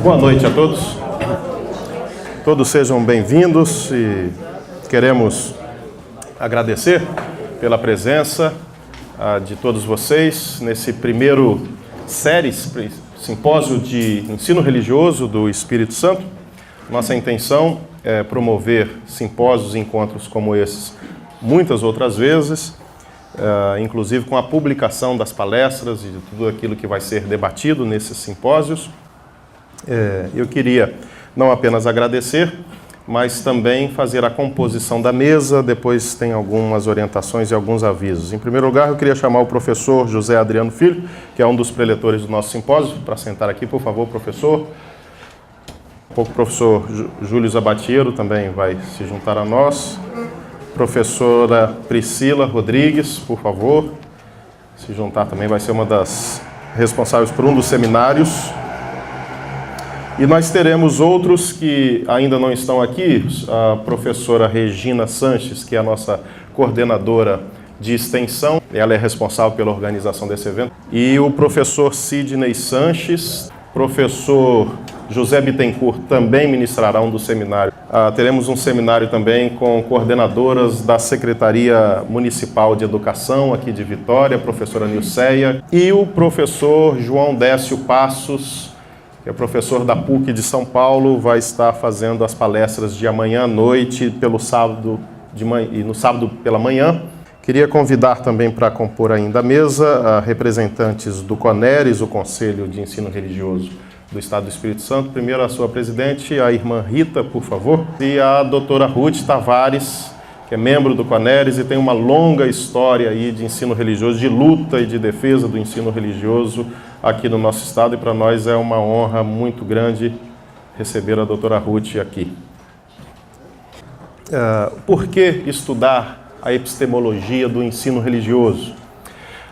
Boa noite a todos. Todos sejam bem-vindos e queremos agradecer pela presença de todos vocês nesse primeiro simpósio de ensino religioso do Espírito Santo. Nossa intenção é promover simpósios e encontros como esses muitas outras vezes, inclusive com a publicação das palestras e de tudo aquilo que vai ser debatido nesses simpósios. Eu queria não apenas agradecer, mas também fazer a composição da mesa. Depois tem algumas orientações e alguns avisos. Em primeiro lugar, eu queria chamar o professor José Adriano Filho, que é um dos preletores do nosso simpósio, para sentar aqui, por favor, professor. O professor Júlio Zabatiero também vai se juntar a nós. Professora Priscila Rodrigues, por favor, se juntar também, vai ser uma das responsáveis por um dos seminários. E nós teremos outros que ainda não estão aqui, a professora Regina Sanches, que é a nossa coordenadora de extensão, ela é responsável pela organização desse evento, e o professor Sidney Sanches, professor José Bittencourt também ministrará um do seminário. Teremos um seminário também com coordenadoras da Secretaria Municipal de Educação aqui de Vitória, a professora Nilceia, e o professor João Décio Passos, que é professor da PUC de São Paulo, vai estar fazendo as palestras de amanhã à noite pelo sábado de manhã, e no sábado pela manhã. Queria convidar também para compor ainda a mesa representantes do CONERES, o Conselho de Ensino Religioso do Estado do Espírito Santo. Primeiro a sua presidente, a irmã Rita, por favor, e a doutora Ruth Tavares, que é membro do CONERES e tem uma longa história aí de ensino religioso, de luta e de defesa do ensino religioso aqui no nosso estado, e para nós é uma honra muito grande receber a doutora Ruth aqui. Por que estudar a epistemologia do ensino religioso?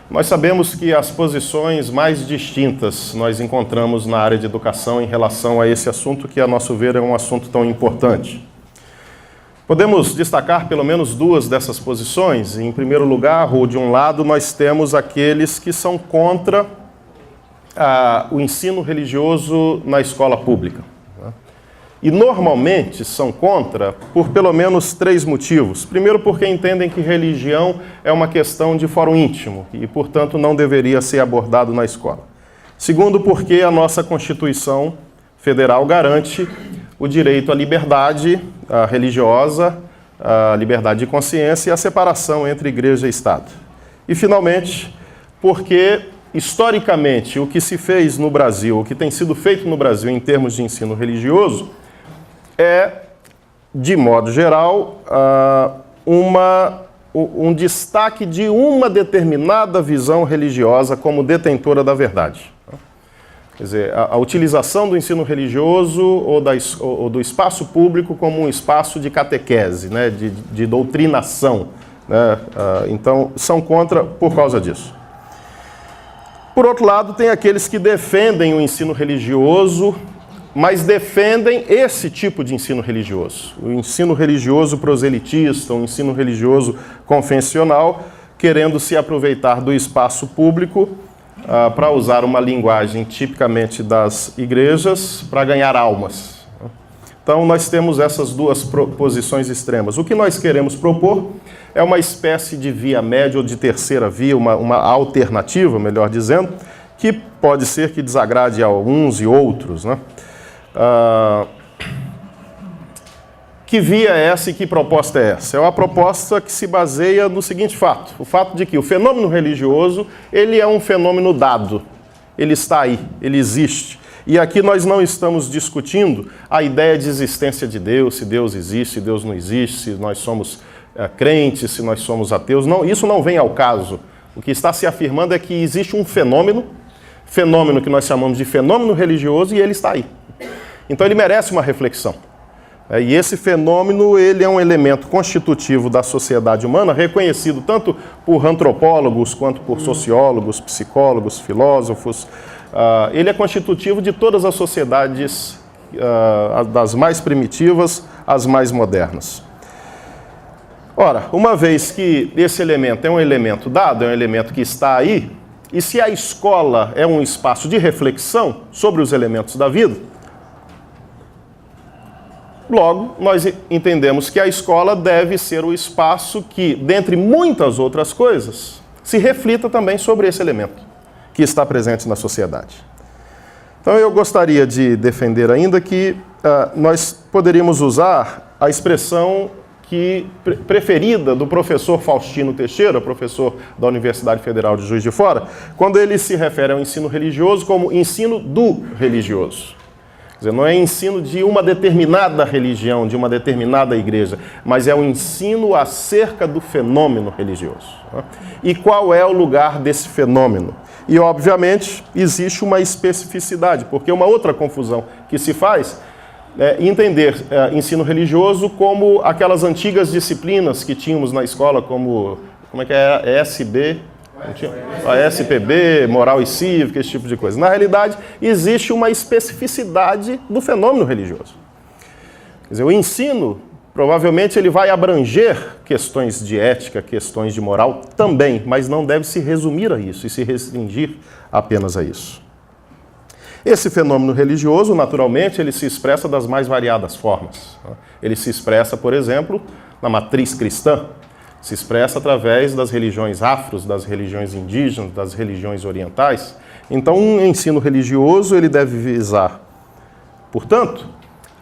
Nós sabemos que as posições mais distintas nós encontramos na área de educação em relação a esse assunto, que a nosso ver é um assunto tão importante. Podemos destacar pelo menos duas dessas posições. Em primeiro lugar, ou de um lado, nós temos aqueles que são contra o ensino religioso na escola pública. E normalmente são contra por pelo menos três motivos. Primeiro, porque entendem que religião é uma questão de fórum íntimo e, portanto, não deveria ser abordado na escola. Segundo, porque a nossa Constituição Federal garante o direito à liberdade religiosa, à liberdade de consciência e à separação entre igreja e Estado. E, finalmente, porque historicamente, o que se fez no Brasil, o que tem sido feito no Brasil em termos de ensino religioso, é, de modo geral, um destaque de uma determinada visão religiosa como detentora da verdade. Quer dizer, a utilização do ensino religioso ou do espaço público como um espaço de catequese, né, de doutrinação, né? Então, são contra por causa disso. Por outro lado, tem aqueles que defendem o ensino religioso, mas defendem esse tipo de ensino religioso. O ensino religioso proselitista, o ensino religioso confessional, querendo se aproveitar do espaço público para usar uma linguagem tipicamente das igrejas para ganhar almas. Então, nós temos essas duas posições extremas. O que nós queremos propor é uma espécie de via média ou de terceira via, uma alternativa, melhor dizendo, que pode ser que desagrade a uns e outros, né? Que via é essa e que proposta é essa? É uma proposta que se baseia no seguinte fato, o fato de que o fenômeno religioso, ele é um fenômeno dado, ele está aí, ele existe. E aqui nós não estamos discutindo a ideia de existência de Deus, se Deus existe, se Deus não existe, se nós somos crentes, se nós somos ateus. Não, isso não vem ao caso. O que está se afirmando é que existe um fenômeno que nós chamamos de fenômeno religioso, e ele está aí. Então ele merece uma reflexão. E esse fenômeno, ele é um elemento constitutivo da sociedade humana, reconhecido tanto por antropólogos quanto por sociólogos, psicólogos, filósofos. Ele é constitutivo de todas as sociedades, das mais primitivas às mais modernas. Ora, uma vez que esse elemento é um elemento dado, é um elemento que está aí, e se a escola é um espaço de reflexão sobre os elementos da vida, Logo, nós entendemos que a escola deve ser o espaço que, dentre muitas outras coisas, se reflita também sobre esse elemento que está presente na sociedade. Então eu gostaria de defender ainda que nós poderíamos usar a expressão preferida do professor Faustino Teixeira, professor da Universidade Federal de Juiz de Fora, quando ele se refere ao ensino religioso como ensino do religioso. Quer dizer, não é ensino de uma determinada religião, de uma determinada igreja, mas é o ensino acerca do fenômeno religioso. E qual é o lugar desse fenômeno? E, obviamente, existe uma especificidade, porque uma outra confusão que se faz é entender ensino religioso como aquelas antigas disciplinas que tínhamos na escola, como é que é? ESB, a SPB, moral e cívica, esse tipo de coisa. Na realidade, existe uma especificidade do fenômeno religioso. Quer dizer, o ensino, provavelmente, ele vai abranger questões de ética, questões de moral também, mas não deve se resumir a isso e se restringir apenas a isso. Esse fenômeno religioso, naturalmente, ele se expressa das mais variadas formas. Ele se expressa, por exemplo, na matriz cristã, se expressa através das religiões afros, das religiões indígenas, das religiões orientais. Então, um ensino religioso ele deve visar, portanto,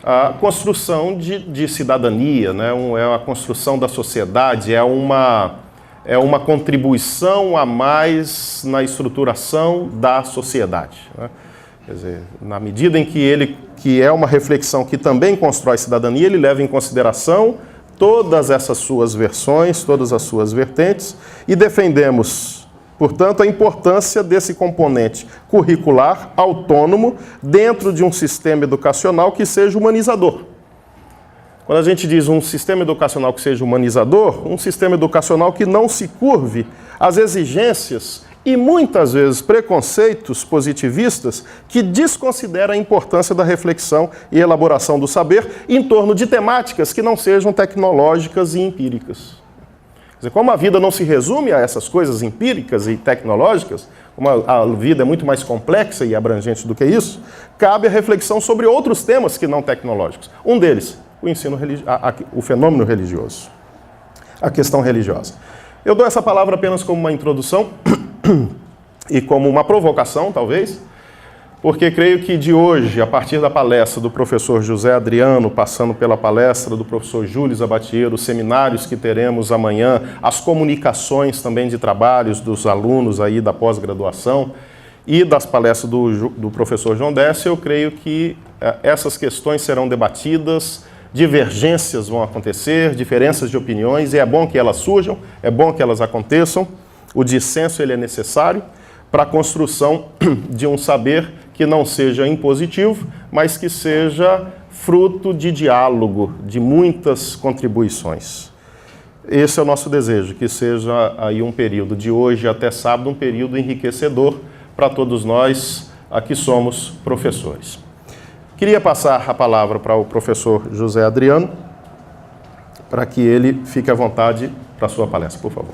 a construção de cidadania, né? É a construção da sociedade, é uma contribuição a mais na estruturação da sociedade, né? Quer dizer, na medida em que é uma reflexão que também constrói cidadania, ele leva em consideração todas essas suas versões, todas as suas vertentes, e defendemos, portanto, a importância desse componente curricular autônomo dentro de um sistema educacional que seja humanizador. Quando a gente diz um sistema educacional que seja humanizador, um sistema educacional que não se curve às exigências e muitas vezes preconceitos positivistas que desconsideram a importância da reflexão e elaboração do saber em torno de temáticas que não sejam tecnológicas e empíricas. Quer dizer, como a vida não se resume a essas coisas empíricas e tecnológicas, como a vida é muito mais complexa e abrangente do que isso, cabe a reflexão sobre outros temas que não tecnológicos. Um deles, o fenômeno religioso, a questão religiosa. Eu dou essa palavra apenas como uma introdução e como uma provocação, talvez, porque creio que de hoje, a partir da palestra do professor José Adriano, passando pela palestra do professor Júlio Zabatiero, os seminários que teremos amanhã, as comunicações também de trabalhos dos alunos aí da pós-graduação e das palestras do professor João Décio, eu creio que essas questões serão debatidas, divergências vão acontecer, diferenças de opiniões, e é bom que elas surjam, é bom que elas aconteçam. O dissenso ele é necessário para a construção de um saber que não seja impositivo, mas que seja fruto de diálogo, de muitas contribuições. Esse é o nosso desejo, que seja aí um período de hoje até sábado, um período enriquecedor para todos nós aqui somos professores. Queria passar a palavra para o professor José Adriano, para que ele fique à vontade para a sua palestra, por favor.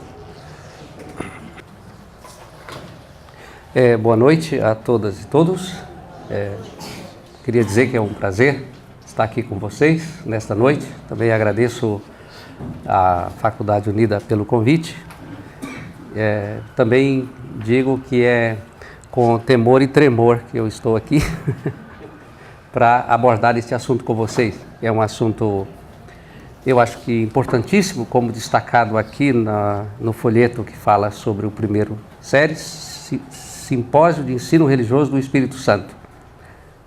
Boa noite a todas e todos. Queria dizer que é um prazer estar aqui com vocês nesta noite. Também agradeço à Faculdade Unida pelo convite. Também digo que é com temor e tremor que eu estou aqui para abordar este assunto com vocês. É um assunto, eu acho que importantíssimo, como destacado aqui no folheto que fala sobre o primeiro Simpósio de Ensino Religioso do Espírito Santo.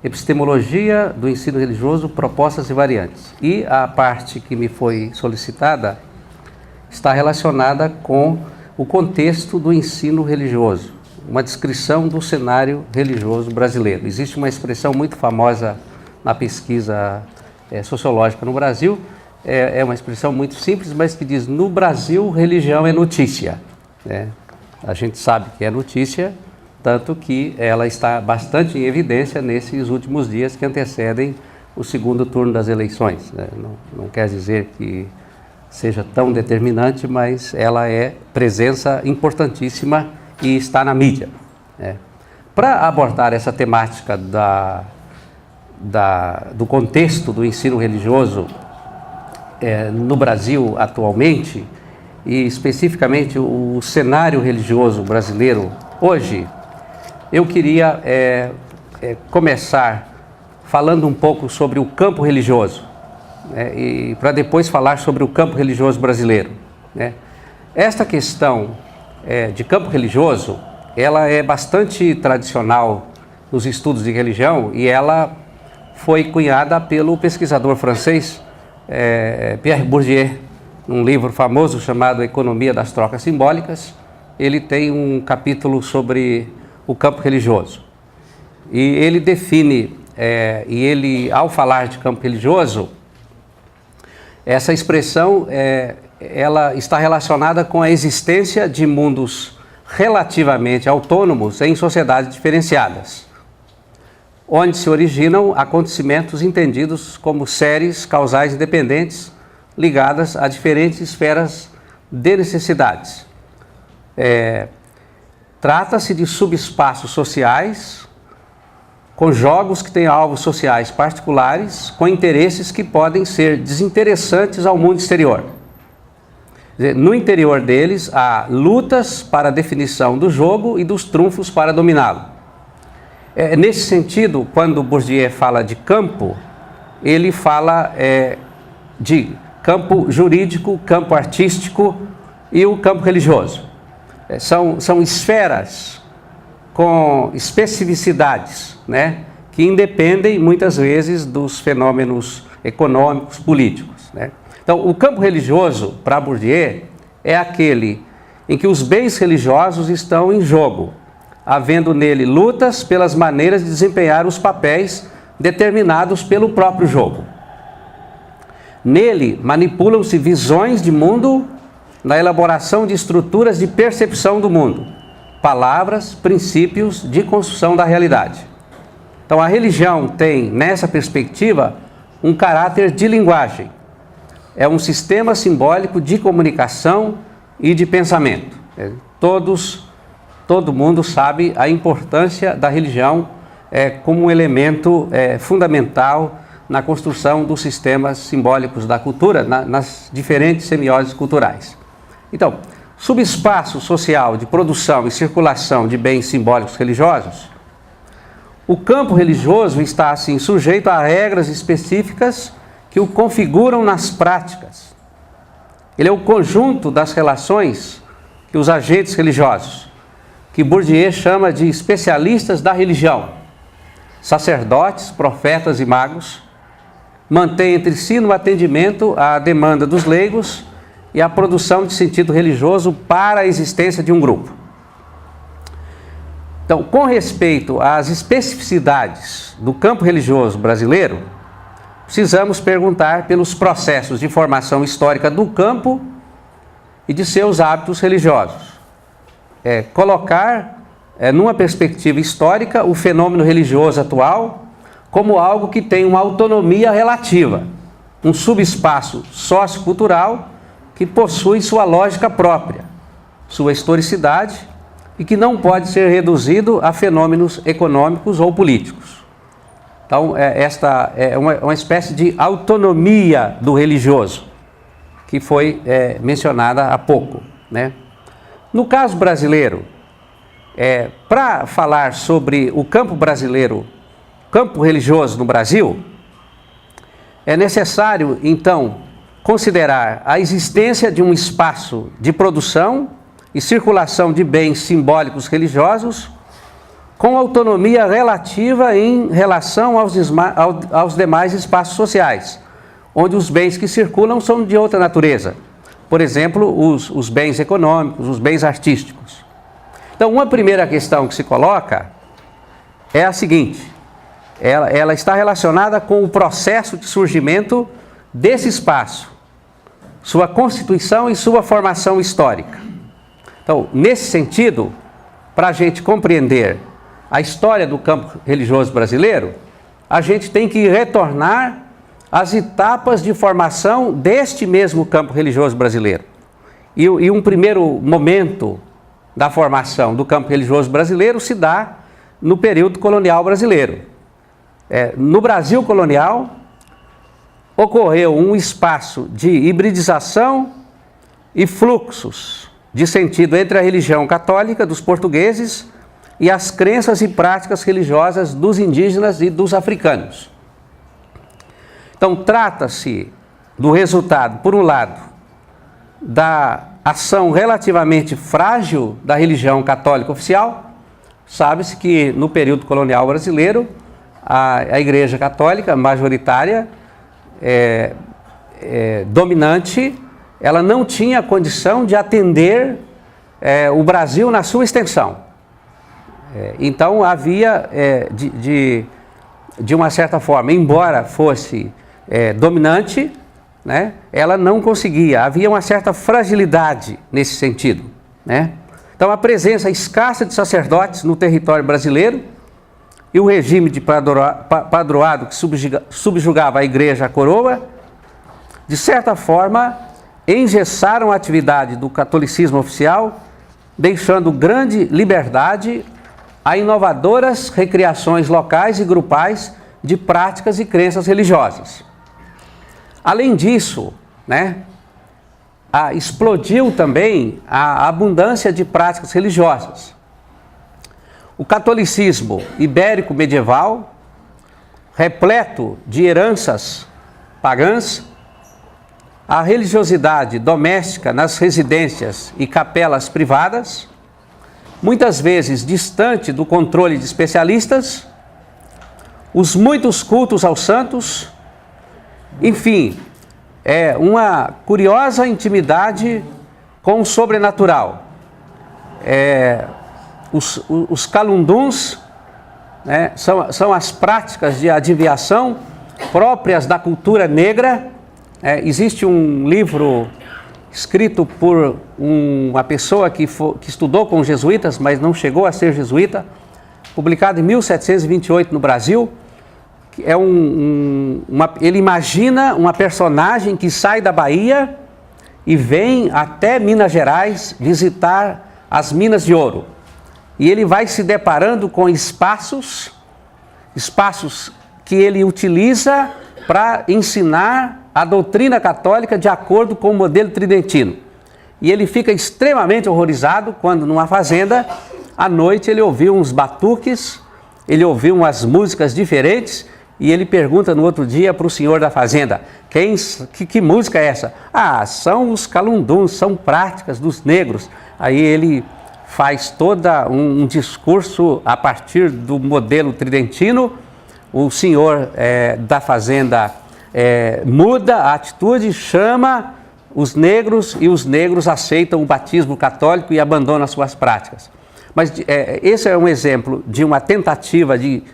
Epistemologia do ensino religioso, propostas e variantes. E a parte que me foi solicitada está relacionada com o contexto do ensino religioso, uma descrição do cenário religioso brasileiro. Existe uma expressão muito famosa na pesquisa sociológica no Brasil, é uma expressão muito simples, mas que diz: no Brasil, religião é notícia. A gente sabe que é notícia, tanto que ela está bastante em evidência nesses últimos dias que antecedem o segundo turno das eleições. Não quer dizer que seja tão determinante, mas ela é presença importantíssima e está na mídia. Para abordar essa temática do contexto do ensino religioso no Brasil atualmente, e especificamente o cenário religioso brasileiro hoje, eu queria começar falando um pouco sobre o campo religioso, né, e para depois falar sobre o campo religioso brasileiro, né. Esta questão de campo religioso, ela é bastante tradicional nos estudos de religião, e ela foi cunhada pelo pesquisador francês Pierre Bourdieu, num livro famoso chamado Economia das Trocas Simbólicas. Ele tem um capítulo sobre o campo religioso. E ele define, ao falar de campo religioso, essa expressão ela está relacionada com a existência de mundos relativamente autônomos em sociedades diferenciadas, onde se originam acontecimentos entendidos como séries causais independentes ligadas a diferentes esferas de necessidades. Trata-se de subespaços sociais, com jogos que têm alvos sociais particulares, com interesses que podem ser desinteressantes ao mundo exterior. No interior deles, há lutas para a definição do jogo e dos trunfos para dominá-lo. Nesse sentido, quando Bourdieu fala de campo, ele fala de campo jurídico, campo artístico e o campo religioso. São esferas com especificidades, né, que independem muitas vezes dos fenômenos econômicos, políticos, né. Então, o campo religioso, para Bourdieu, é aquele em que os bens religiosos estão em jogo, havendo nele lutas pelas maneiras de desempenhar os papéis determinados pelo próprio jogo. Nele manipulam-se visões de mundo na elaboração de estruturas de percepção do mundo, palavras, princípios de construção da realidade. Então, a religião tem, nessa perspectiva, um caráter de linguagem. É um sistema simbólico de comunicação e de pensamento. Todo mundo sabe a importância da religião como um elemento fundamental na construção dos sistemas simbólicos da cultura, nas diferentes semioses culturais. Então, subespaço social de produção e circulação de bens simbólicos religiosos, o campo religioso está, assim, sujeito a regras específicas que o configuram nas práticas. Ele é o conjunto das relações que os agentes religiosos, que Bourdieu chama de especialistas da religião, sacerdotes, profetas e magos, mantêm entre si no atendimento à demanda dos leigos e à produção de sentido religioso para a existência de um grupo. Então, com respeito às especificidades do campo religioso brasileiro, precisamos perguntar pelos processos de formação histórica do campo e de seus hábitos religiosos. Colocar numa perspectiva histórica o fenômeno religioso atual como algo que tem uma autonomia relativa, um subespaço sociocultural que possui sua lógica própria, sua historicidade e que não pode ser reduzido a fenômenos econômicos ou políticos. Então, esta é uma espécie de autonomia do religioso, que foi mencionada há pouco, né? No caso brasileiro, para falar sobre o campo brasileiro, campo religioso no Brasil, é necessário, então, considerar a existência de um espaço de produção e circulação de bens simbólicos religiosos com autonomia relativa em relação aos demais espaços sociais, onde os bens que circulam são de outra natureza. Por exemplo, os bens econômicos, os bens artísticos. Então, uma primeira questão que se coloca é a seguinte: ela está relacionada com o processo de surgimento desse espaço, sua constituição e sua formação histórica. Então, nesse sentido, para a gente compreender a história do campo religioso brasileiro, a gente tem que retornar às etapas de formação deste mesmo campo religioso brasileiro. E um primeiro momento da formação do campo religioso brasileiro se dá no período colonial brasileiro. no Brasil colonial, ocorreu um espaço de hibridização e fluxos de sentido entre a religião católica dos portugueses e as crenças e práticas religiosas dos indígenas e dos africanos. Então, trata-se do resultado, por um lado, da ação relativamente frágil da religião católica oficial. Sabe-se que no período colonial brasileiro, a Igreja Católica majoritária, dominante, ela não tinha condição de atender o Brasil na sua extensão. Então havia, de uma certa forma, embora fosse dominante, né, ela não conseguia, havia uma certa fragilidade nesse sentido, né? Então a presença escassa de sacerdotes no território brasileiro e o regime de padroado que subjugava a igreja à coroa, de certa forma, engessaram a atividade do catolicismo oficial, deixando grande liberdade a inovadoras recriações locais e grupais de práticas e crenças religiosas. Além disso, né, explodiu também a abundância de práticas religiosas. O catolicismo ibérico medieval, repleto de heranças pagãs, a religiosidade doméstica nas residências e capelas privadas, muitas vezes distante do controle de especialistas, os muitos cultos aos santos, enfim, uma curiosa intimidade com o sobrenatural. Os calunduns, né, são as práticas de adivinhação próprias da cultura negra. Existe um livro escrito por uma pessoa que estudou com os jesuítas, mas não chegou a ser jesuíta, publicado em 1728 no Brasil. Ele imagina uma personagem que sai da Bahia e vem até Minas Gerais visitar as minas de ouro. E ele vai se deparando com espaços que ele utiliza para ensinar a doutrina católica de acordo com o modelo tridentino. E ele fica extremamente horrorizado quando, numa fazenda, à noite ele ouviu uns batuques, ele ouviu umas músicas diferentes, e ele pergunta no outro dia para o senhor da fazenda: que música é essa? São os calunduns, são práticas dos negros. Aí ele faz todo um discurso a partir do modelo tridentino. O senhor da fazenda muda a atitude, chama os negros e os negros aceitam o batismo católico e abandonam as suas práticas. Mas esse é um exemplo de uma tentativa de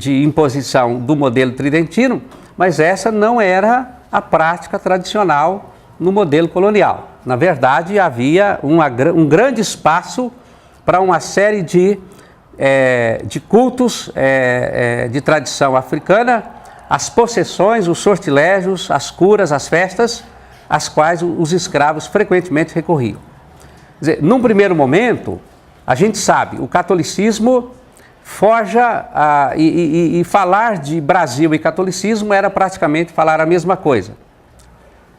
imposição do modelo tridentino, mas essa não era a prática tradicional no modelo colonial. Na verdade, havia um grande espaço para uma série de cultos de tradição africana, as possessões, os sortilégios, as curas, as festas, às quais os escravos frequentemente recorriam. Quer dizer, num primeiro momento, a gente sabe, o catolicismo forja, e falar de Brasil e catolicismo era praticamente falar a mesma coisa.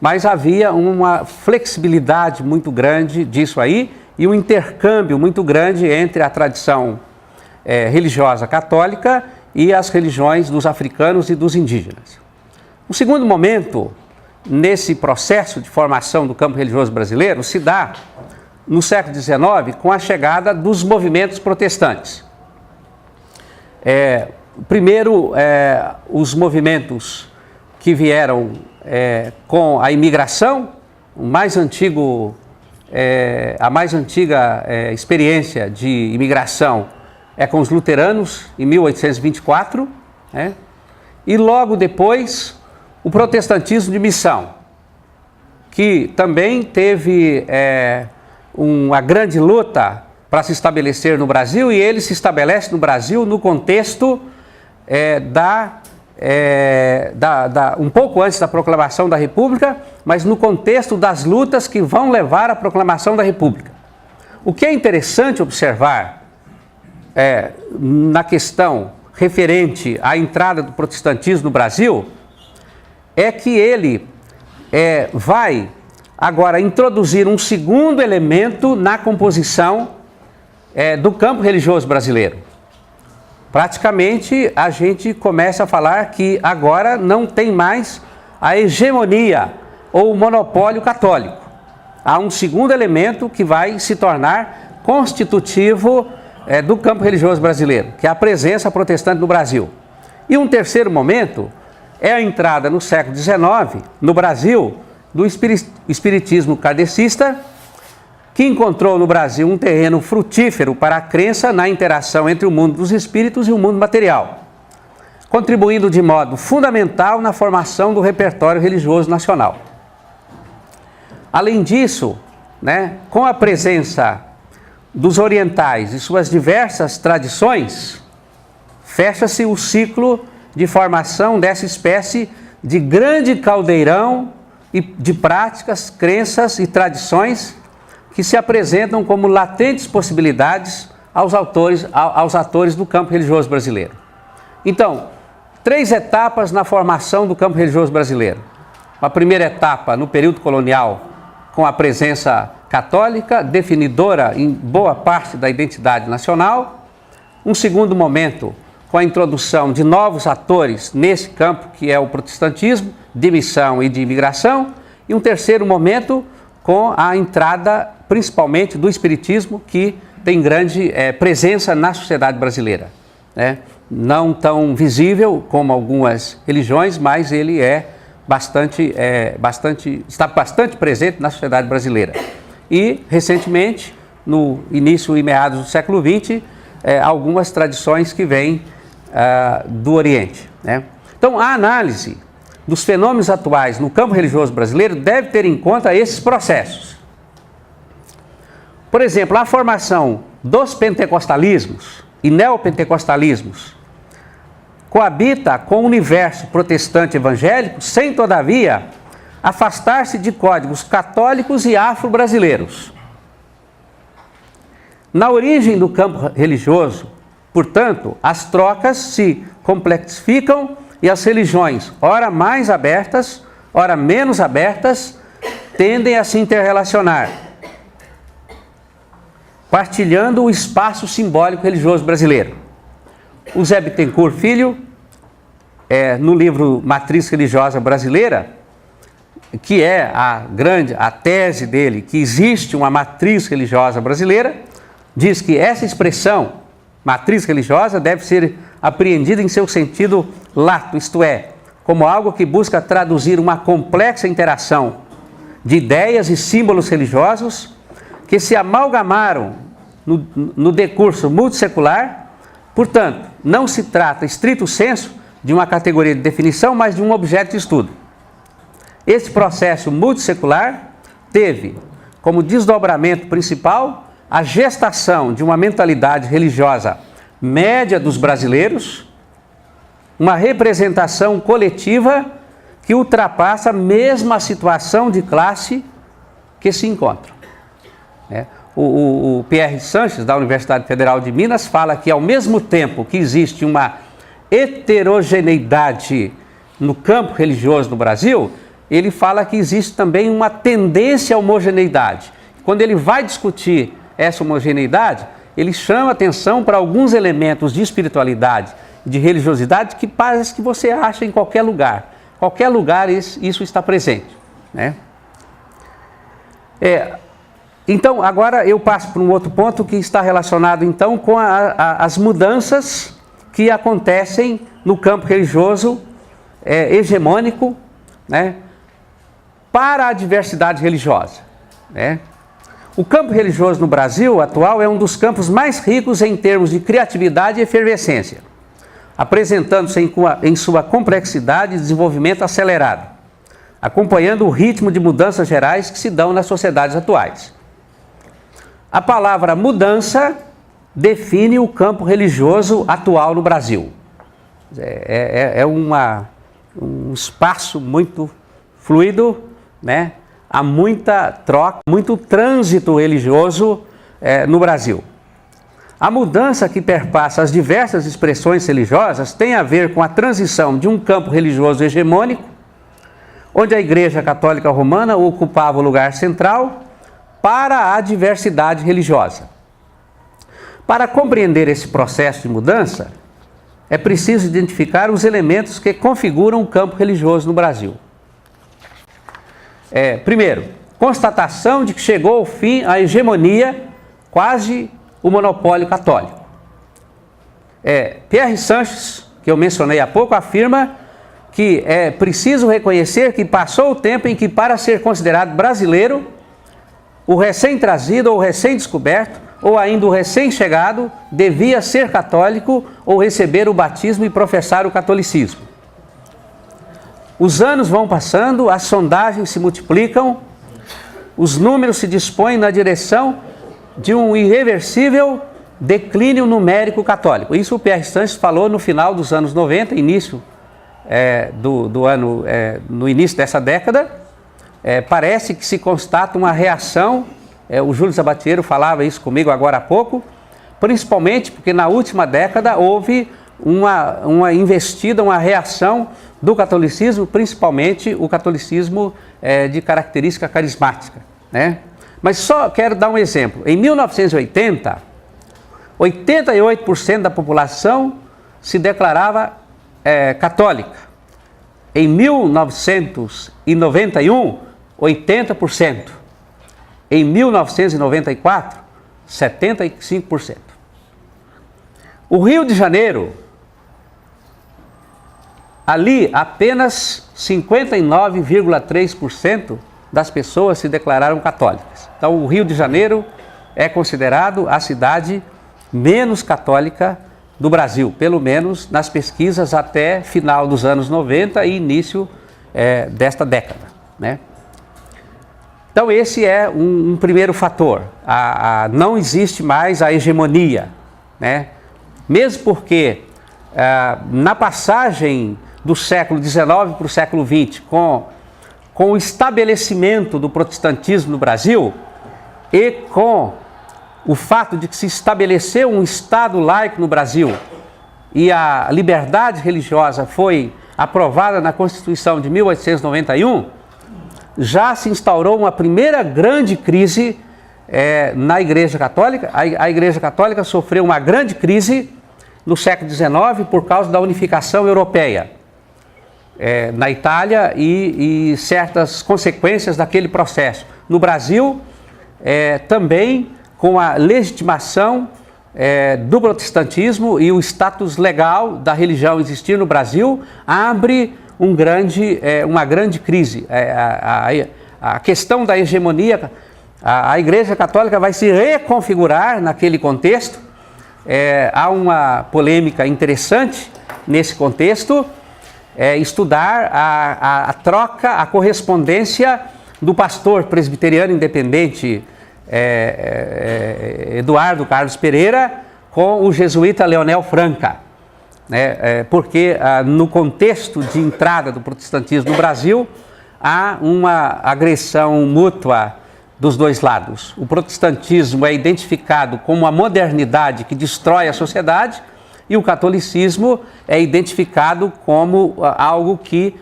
Mas havia uma flexibilidade muito grande disso aí e um intercâmbio muito grande entre a tradição religiosa católica e as religiões dos africanos e dos indígenas. O segundo momento, nesse processo de formação do campo religioso brasileiro, se dá no século XIX com a chegada dos movimentos protestantes. Primeiro, os movimentos que vieram com a imigração, a mais antiga experiência de imigração é com os luteranos, em 1824, né? E logo depois o protestantismo de missão, que também teve uma grande luta para se estabelecer no Brasil, e ele se estabelece no Brasil no contexto um pouco antes da proclamação da República, mas no contexto das lutas que vão levar à proclamação da República. O que é interessante observar na questão referente à entrada do protestantismo no Brasil é que ele vai agora introduzir um segundo elemento na composição do campo religioso brasileiro. Praticamente a gente começa a falar que agora não tem mais a hegemonia ou o monopólio católico. Há um segundo elemento que vai se tornar constitutivo do campo religioso brasileiro, que é a presença protestante no Brasil. E um terceiro momento é a entrada no século XIX, no Brasil, do espiritismo kardecista, que encontrou no Brasil um terreno frutífero para a crença na interação entre o mundo dos espíritos e o mundo material, contribuindo de modo fundamental na formação do repertório religioso nacional. Além disso, com a presença dos orientais e suas diversas tradições, fecha-se o ciclo de formação dessa espécie de grande caldeirão de práticas, crenças e tradições que se apresentam como latentes possibilidades aos atores do campo religioso brasileiro. Então, 3 etapas na formação do campo religioso brasileiro. Uma primeira etapa no período colonial, com a presença católica, definidora em boa parte da identidade nacional. Um segundo momento, com a introdução de novos atores nesse campo, que é o protestantismo, de missão e de imigração. E um terceiro momento, com a entrada, principalmente, do espiritismo, que tem grande presença na sociedade brasileira. Não tão visível como algumas religiões, mas ele está bastante presente na sociedade brasileira. E, recentemente, no início e meados do século XX, algumas tradições que vêm do Oriente. Então, a análise dos fenômenos atuais no campo religioso brasileiro deve ter em conta esses processos. Por exemplo, a formação dos pentecostalismos e neopentecostalismos coabita com o universo protestante evangélico sem, todavia, afastar-se de códigos católicos e afro-brasileiros. Na origem do campo religioso, portanto, as trocas se complexificam e as religiões, ora mais abertas, ora menos abertas, tendem a se interrelacionar, partilhando o espaço simbólico religioso brasileiro. O Zé Bittencourt Filho, no livro Matriz Religiosa Brasileira, que é a tese dele, que existe uma matriz religiosa brasileira, diz que essa expressão, matriz religiosa, deve ser apreendida em seu sentido lato, isto é, como algo que busca traduzir uma complexa interação de ideias e símbolos religiosos que se amalgamaram no decurso multissecular. Portanto, não se trata, estrito sensu, de uma categoria de definição, mas de um objeto de estudo. Esse processo multissecular teve como desdobramento principal a gestação de uma mentalidade religiosa média dos brasileiros, uma representação coletiva que ultrapassa mesmo a situação de classe que se encontram. O Pierre Sanches, da Universidade Federal de Minas, fala que, ao mesmo tempo que existe uma heterogeneidade no campo religioso no Brasil, ele fala que existe também uma tendência à homogeneidade. Quando ele vai discutir essa homogeneidade, ele chama atenção para alguns elementos de espiritualidade, de religiosidade, que parece que você acha em qualquer lugar. Qualquer lugar isso está presente. Então, agora eu passo para um outro ponto que está relacionado, então, com as mudanças que acontecem no campo religioso hegemônico, para a diversidade religiosa. O campo religioso no Brasil atual é um dos campos mais ricos em termos de criatividade e efervescência, apresentando-se em sua complexidade e desenvolvimento acelerado, acompanhando o ritmo de mudanças gerais que se dão nas sociedades atuais. A palavra mudança define o campo religioso atual no Brasil. É um espaço muito fluido, há muita troca, muito trânsito religioso no Brasil. A mudança que perpassa as diversas expressões religiosas tem a ver com a transição de um campo religioso hegemônico, onde a Igreja Católica Romana ocupava o lugar central, para a diversidade religiosa. Para compreender esse processo de mudança, é preciso identificar os elementos que configuram o campo religioso no Brasil. Primeiro, constatação de que chegou ao fim a hegemonia, quase o monopólio católico. Pierre Sanches, que eu mencionei há pouco, afirma que é preciso reconhecer que passou o tempo em que, para ser considerado brasileiro, o recém-trazido ou recém-descoberto, ou ainda o recém-chegado, devia ser católico ou receber o batismo e professar o catolicismo. Os anos vão passando, as sondagens se multiplicam, os números se dispõem na direção de um irreversível declínio numérico católico. Isso o Pierre Sanches falou no final dos anos 90, início no início dessa década. Parece que se constata uma reação, o Júlio Sabatiero falava isso comigo agora há pouco, principalmente porque na última década houve uma investida, uma reação do catolicismo, principalmente o catolicismo de característica carismática, né? Mas só quero dar um exemplo. Em 1980, 88% da população se declarava católica. Em 1991, 80%. Em 1994, 75%. O Rio de Janeiro, ali apenas 59,3% das pessoas se declararam católicas. Então o Rio de Janeiro é considerado a cidade menos católica do Brasil, pelo menos nas pesquisas até final dos anos 90 e início desta década, né? Então esse é um primeiro fator. Não existe mais a hegemonia, né? Mesmo porque na passagem do século XIX para o século XX, com o estabelecimento do protestantismo no Brasil e com o fato de que se estabeleceu um Estado laico no Brasil e a liberdade religiosa foi aprovada na Constituição de 1891, já se instaurou uma primeira grande crise na Igreja Católica. A Igreja Católica sofreu uma grande crise no século XIX por causa da unificação europeia na Itália e certas consequências daquele processo. No Brasil, também com a legitimação do protestantismo e o status legal da religião existir no Brasil, abre uma grande crise. A questão da hegemonia, a Igreja Católica vai se reconfigurar naquele contexto. Há uma polêmica interessante nesse contexto, estudar a troca, a correspondência do pastor presbiteriano independente Eduardo Carlos Pereira com o jesuíta Leonel Franca, né? Porque no contexto de entrada do protestantismo no Brasil há uma agressão mútua dos dois lados. O protestantismo é identificado como uma modernidade que destrói a sociedade e o catolicismo é identificado como algo que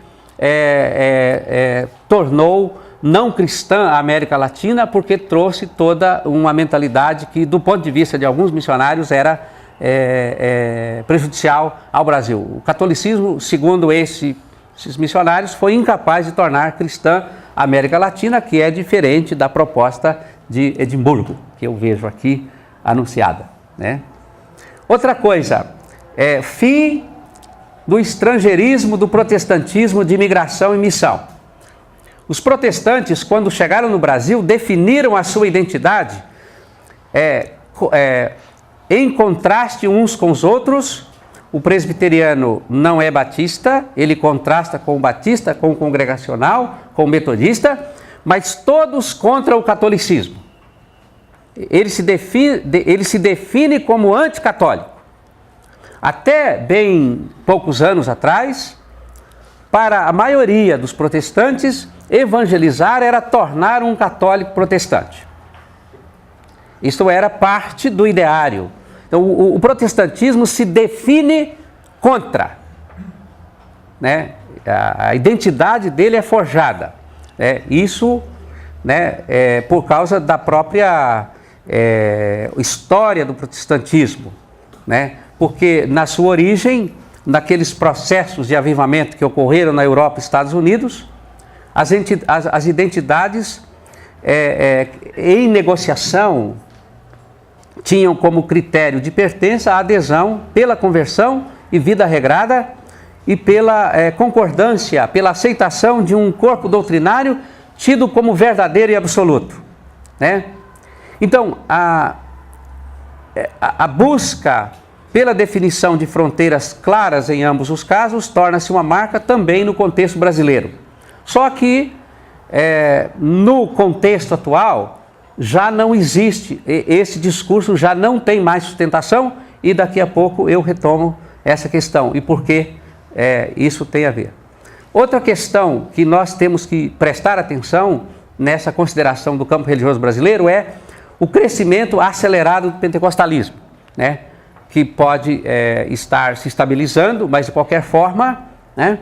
tornou não cristã a América Latina, porque trouxe toda uma mentalidade que, do ponto de vista de alguns missionários, era prejudicial ao Brasil. O catolicismo, segundo esses missionários, foi incapaz de tornar cristã a América Latina, que é diferente da proposta de Edimburgo, que eu vejo aqui anunciada, né? Outra coisa, fim do estrangeirismo, do protestantismo de imigração e missão. Os protestantes, quando chegaram no Brasil, definiram a sua identidade em contraste uns com os outros. O presbiteriano não é batista, ele contrasta com o batista, com o congregacional, com o metodista, mas todos contra o catolicismo. Ele se define como anticatólico. Até bem poucos anos atrás, para a maioria dos protestantes, evangelizar era tornar um católico protestante. Isto era parte do ideário. Então, o protestantismo se define contra, né? A identidade dele é forjada. Isso, né, por causa da própria história do protestantismo, né? Porque na sua origem, naqueles processos de avivamento que ocorreram na Europa e Estados Unidos, as identidades em negociação tinham como critério de pertença a adesão pela conversão e vida regrada e pela concordância, pela aceitação de um corpo doutrinário tido como verdadeiro e absoluto, né? Então, a busca pela definição de fronteiras claras em ambos os casos torna-se uma marca também no contexto brasileiro. Só que, no contexto atual, já não existe, esse discurso já não tem mais sustentação, e daqui a pouco eu retomo essa questão e por que isso tem a ver. Outra questão que nós temos que prestar atenção nessa consideração do campo religioso brasileiro é o crescimento acelerado do pentecostalismo, né? Que pode estar se estabilizando, mas de qualquer forma, né?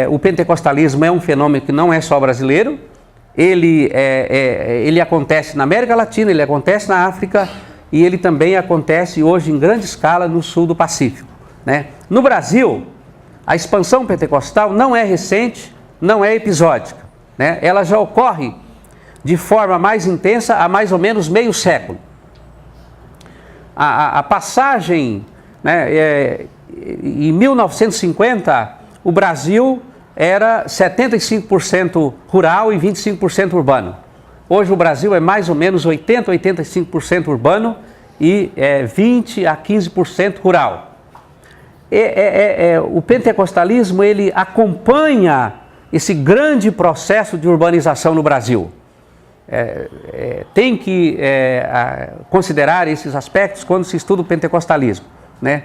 O pentecostalismo é um fenômeno que não é só brasileiro, ele acontece na América Latina, ele acontece na África e ele também acontece hoje em grande escala no sul do Pacífico, né? No Brasil, a expansão pentecostal não é recente, não é episódica, né? Ela já ocorre de forma mais intensa há mais ou menos meio século. A passagem, né, em 1950, o Brasil era 75% rural e 25% urbano. Hoje o Brasil é mais ou menos 80%, 85% urbano e 20% a 15% rural. O pentecostalismo, ele acompanha esse grande processo de urbanização no Brasil. Tem que considerar esses aspectos quando se estuda o pentecostalismo, né?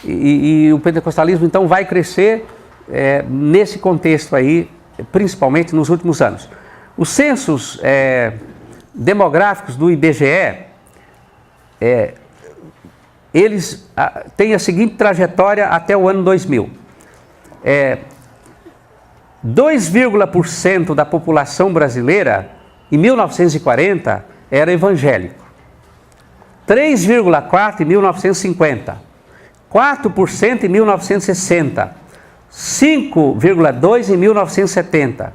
E o pentecostalismo então vai crescer nesse contexto aí, principalmente nos últimos anos. Os censos demográficos do IBGE, eles têm a seguinte trajetória até o ano 2000. 2,% da população brasileira em 1940 era evangélico, 3,4% em 1950, 4% em 1960, 5,2% em 1970,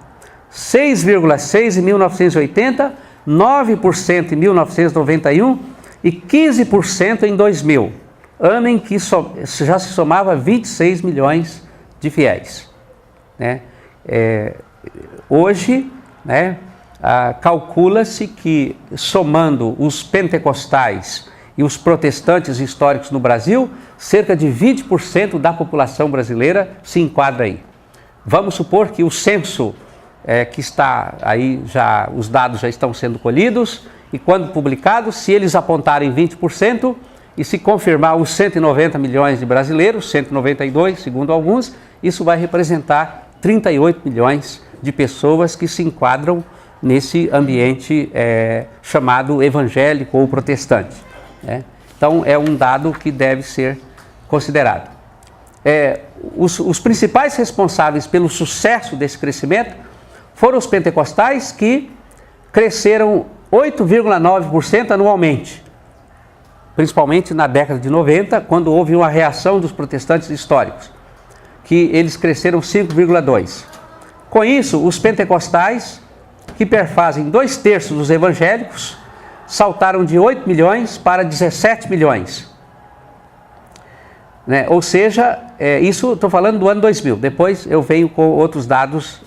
6,6% em 1980, 9% em 1991 e 15% em 2000, ano em que já se somava 26 milhões de fiéis, né? Hoje, né, calcula-se que, somando os pentecostais e os protestantes históricos no Brasil, cerca de 20% da população brasileira se enquadra aí. Vamos supor que o censo que está aí, os dados já estão sendo colhidos, e quando publicados, se eles apontarem 20%, e se confirmar os 190 milhões de brasileiros, 192 segundo alguns, isso vai representar 38 milhões de pessoas que se enquadram nesse ambiente chamado evangélico ou protestante, né? Então, é um dado que deve ser considerado. Os principais responsáveis pelo sucesso desse crescimento foram os pentecostais, que cresceram 8,9% anualmente, principalmente na década de 90, quando houve uma reação dos protestantes históricos, que eles cresceram 5,2%. Com isso, os pentecostais, que perfazem 2/3 dos evangélicos, saltaram de 8 milhões para 17 milhões. Né? Ou seja, isso estou falando do ano 2000, depois eu venho com outros dados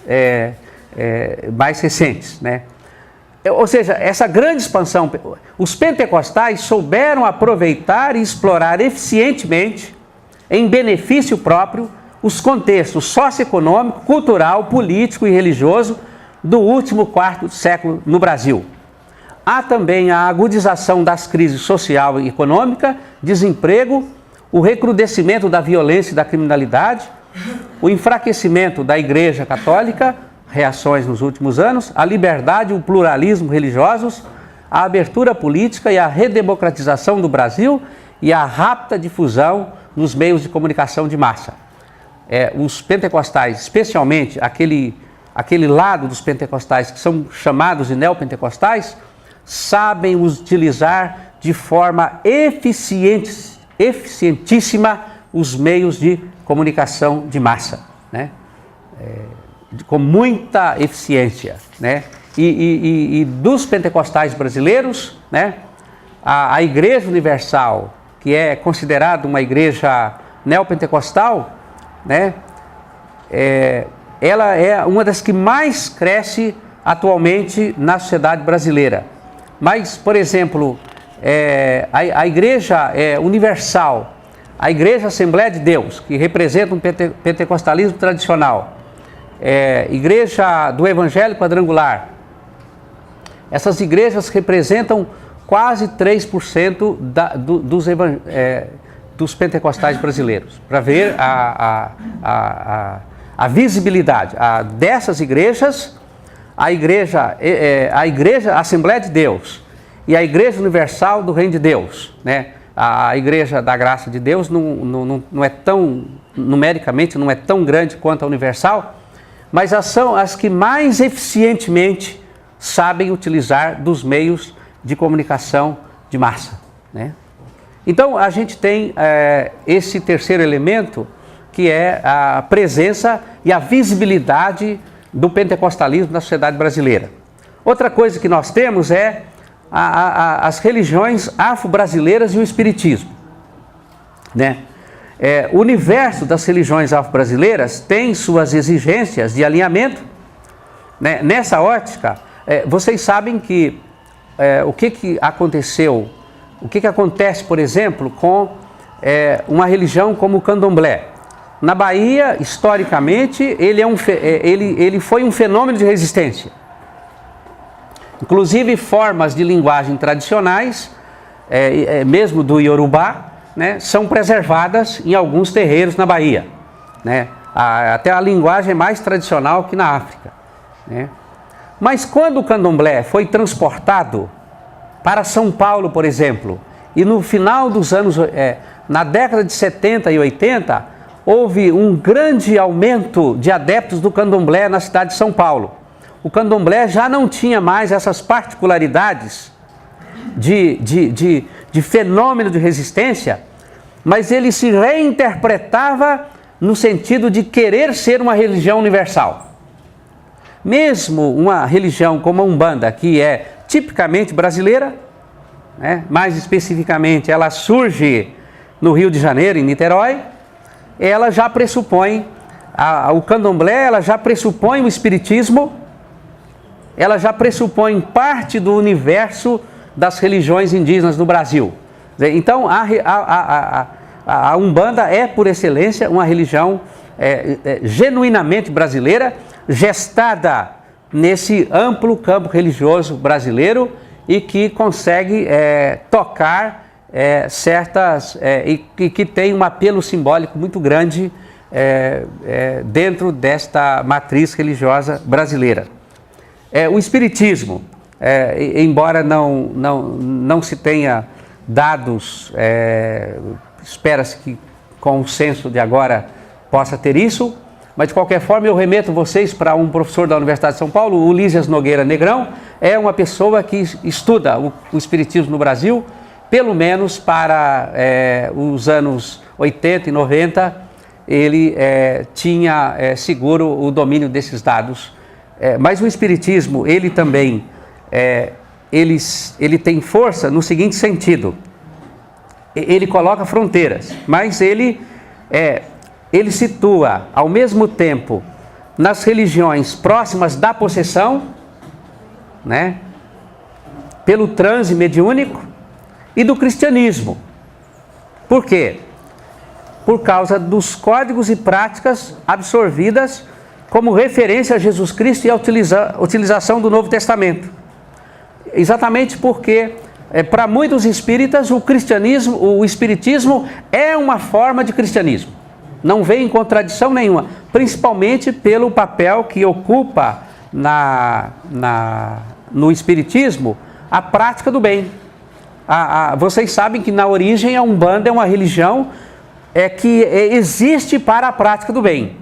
mais recentes, né? Ou seja, essa grande expansão, os pentecostais souberam aproveitar e explorar eficientemente, em benefício próprio, os contextos socioeconômico, cultural, político e religioso do último quarto século no Brasil. Há também a agudização das crises social e econômica, desemprego, o recrudescimento da violência e da criminalidade, o enfraquecimento da Igreja Católica, reações nos últimos anos, a liberdade e o pluralismo religiosos, a abertura política e a redemocratização do Brasil e a rápida difusão nos meios de comunicação de massa. Os pentecostais, especialmente aquele lado dos pentecostais que são chamados de neopentecostais, sabem utilizar de forma eficientíssima os meios de comunicação de massa, né? Com muita eficiência, né? E dos pentecostais brasileiros, né? A Igreja Universal, que é considerada uma igreja neopentecostal, né? Ela é uma das que mais cresce atualmente na sociedade brasileira. Mas, por exemplo, a Igreja Universal, a Igreja Assembleia de Deus, que representa um pentecostalismo tradicional, Igreja do Evangelho Quadrangular, essas igrejas representam quase 3% dos pentecostais brasileiros. Para ver a visibilidade dessas igrejas, a igreja Assembleia de Deus e a Igreja Universal do Reino de Deus, né? A Igreja da Graça de Deus não é tão, numericamente, não é tão grande quanto a Universal, mas são as que mais eficientemente sabem utilizar dos meios de comunicação de massa, né? Então, a gente tem esse terceiro elemento, que é a presença e a visibilidade do pentecostalismo na sociedade brasileira. Outra coisa que nós temos é as religiões afro-brasileiras e o espiritismo, né? O universo das religiões afro-brasileiras tem suas exigências de alinhamento, né? Nessa ótica, vocês sabem que o que aconteceu, o que acontece, por exemplo, com uma religião como o candomblé. Na Bahia, historicamente, ele foi um fenômeno de resistência. Inclusive, formas de linguagem tradicionais, mesmo do Iorubá, né, são preservadas em alguns terreiros na Bahia, né? Até a linguagem é mais tradicional que na África, né? Mas quando o candomblé foi transportado para São Paulo, por exemplo, e no final dos anos, na década de 70 e 80, houve um grande aumento de adeptos do candomblé na cidade de São Paulo. O candomblé já não tinha mais essas particularidades de fenômeno de resistência, mas ele se reinterpretava no sentido de querer ser uma religião universal. Mesmo uma religião como a Umbanda, que é tipicamente brasileira, né? Mais especificamente ela surge no Rio de Janeiro, em Niterói, ela já pressupõe, o candomblé, ela já pressupõe o espiritismo, ela já pressupõe parte do universo das religiões indígenas do Brasil. Então, a Umbanda é, por excelência, uma religião genuinamente brasileira, gestada nesse amplo campo religioso brasileiro e que consegue tocar e que tem um apelo simbólico muito grande dentro desta matriz religiosa brasileira. O espiritismo, embora não se tenha dados, espera-se que com o censo de agora possa ter isso, mas de qualquer forma eu remeto vocês para um professor da Universidade de São Paulo, o Lísias Nogueira Negrão, é uma pessoa que estuda o espiritismo no Brasil, pelo menos para os anos 80 e 90, ele tinha seguro o domínio desses dados. Mas o espiritismo, ele também, ele tem força no seguinte sentido: ele coloca fronteiras, mas ele situa ao mesmo tempo nas religiões próximas da possessão, né, pelo transe mediúnico, e do cristianismo. Por quê? Por causa dos códigos e práticas absorvidas como referência a Jesus Cristo e a utilização do Novo Testamento. Exatamente porque, para muitos espíritas, o espiritismo é uma forma de cristianismo. Não vem em contradição nenhuma, principalmente pelo papel que ocupa no espiritismo a prática do bem. Vocês sabem que na origem a Umbanda é uma religião que existe para a prática do bem.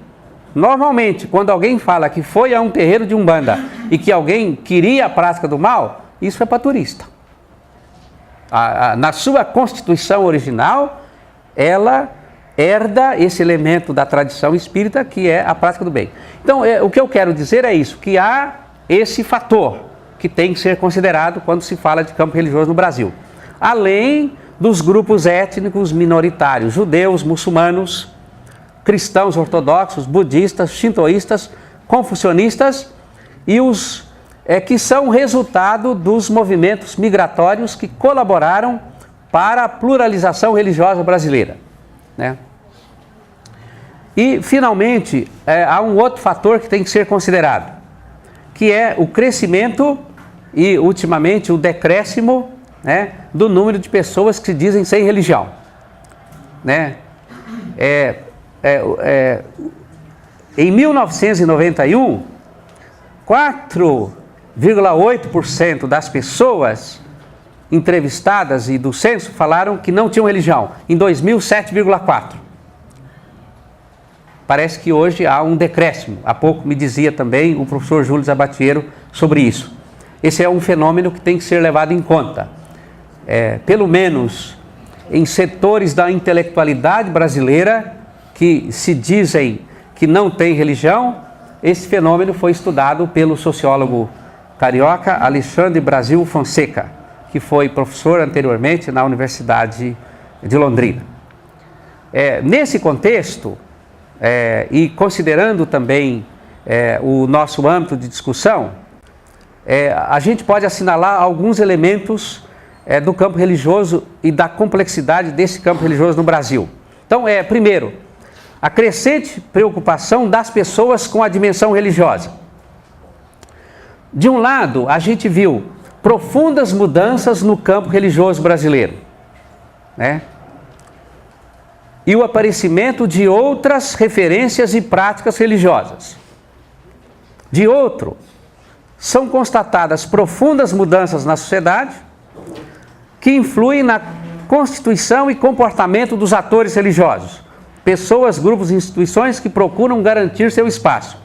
Normalmente, quando alguém fala que foi a um terreiro de Umbanda e que alguém queria a prática do mal, isso é para turista. Na sua constituição original, ela herda esse elemento da tradição espírita que é a prática do bem. Então, o que eu quero dizer é isso, que há esse fator que tem que ser considerado quando se fala de campo religioso no Brasil. Além dos grupos étnicos minoritários, judeus, muçulmanos, cristãos ortodoxos, budistas, shintoístas, confucionistas e os que são resultado dos movimentos migratórios que colaboraram para a pluralização religiosa brasileira, né? E, finalmente, há um outro fator que tem que ser considerado, que é o crescimento e, ultimamente, o decréscimo, né, do número de pessoas que se dizem sem religião, né? Em 1991, 4,8% das pessoas entrevistadas e do censo falaram que não tinham religião. Em 2000, 7,4%. Parece que hoje há um decréscimo. Há pouco me dizia também o professor Júlio Zabatiero sobre isso. Esse é um fenômeno que tem que ser levado em conta. Pelo menos em setores da intelectualidade brasileira que se dizem que não tem religião, esse fenômeno foi estudado pelo sociólogo carioca Alexandre Brasil Fonseca, que foi professor anteriormente na Universidade de Londrina. Nesse contexto, e considerando também o nosso âmbito de discussão, a gente pode assinalar alguns elementos do campo religioso e da complexidade desse campo religioso no Brasil. Então, primeiro, a crescente preocupação das pessoas com a dimensão religiosa. De um lado, a gente viu profundas mudanças no campo religioso brasileiro, né? E o aparecimento de outras referências e práticas religiosas. De outro, são constatadas profundas mudanças na sociedade que influem na constituição e comportamento dos atores religiosos, pessoas, grupos e instituições que procuram garantir seu espaço.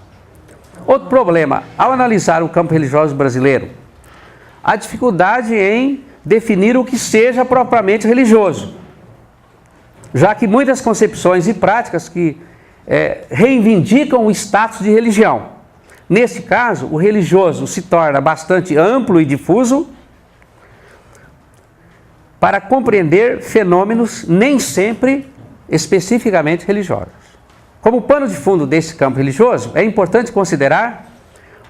Outro problema, ao analisar o campo religioso brasileiro, a dificuldade em definir o que seja propriamente religioso, já que muitas concepções e práticas que reivindicam o status de religião. Nesse caso, o religioso se torna bastante amplo e difuso para compreender fenômenos nem sempre especificamente religiosos. Como pano de fundo desse campo religioso, é importante considerar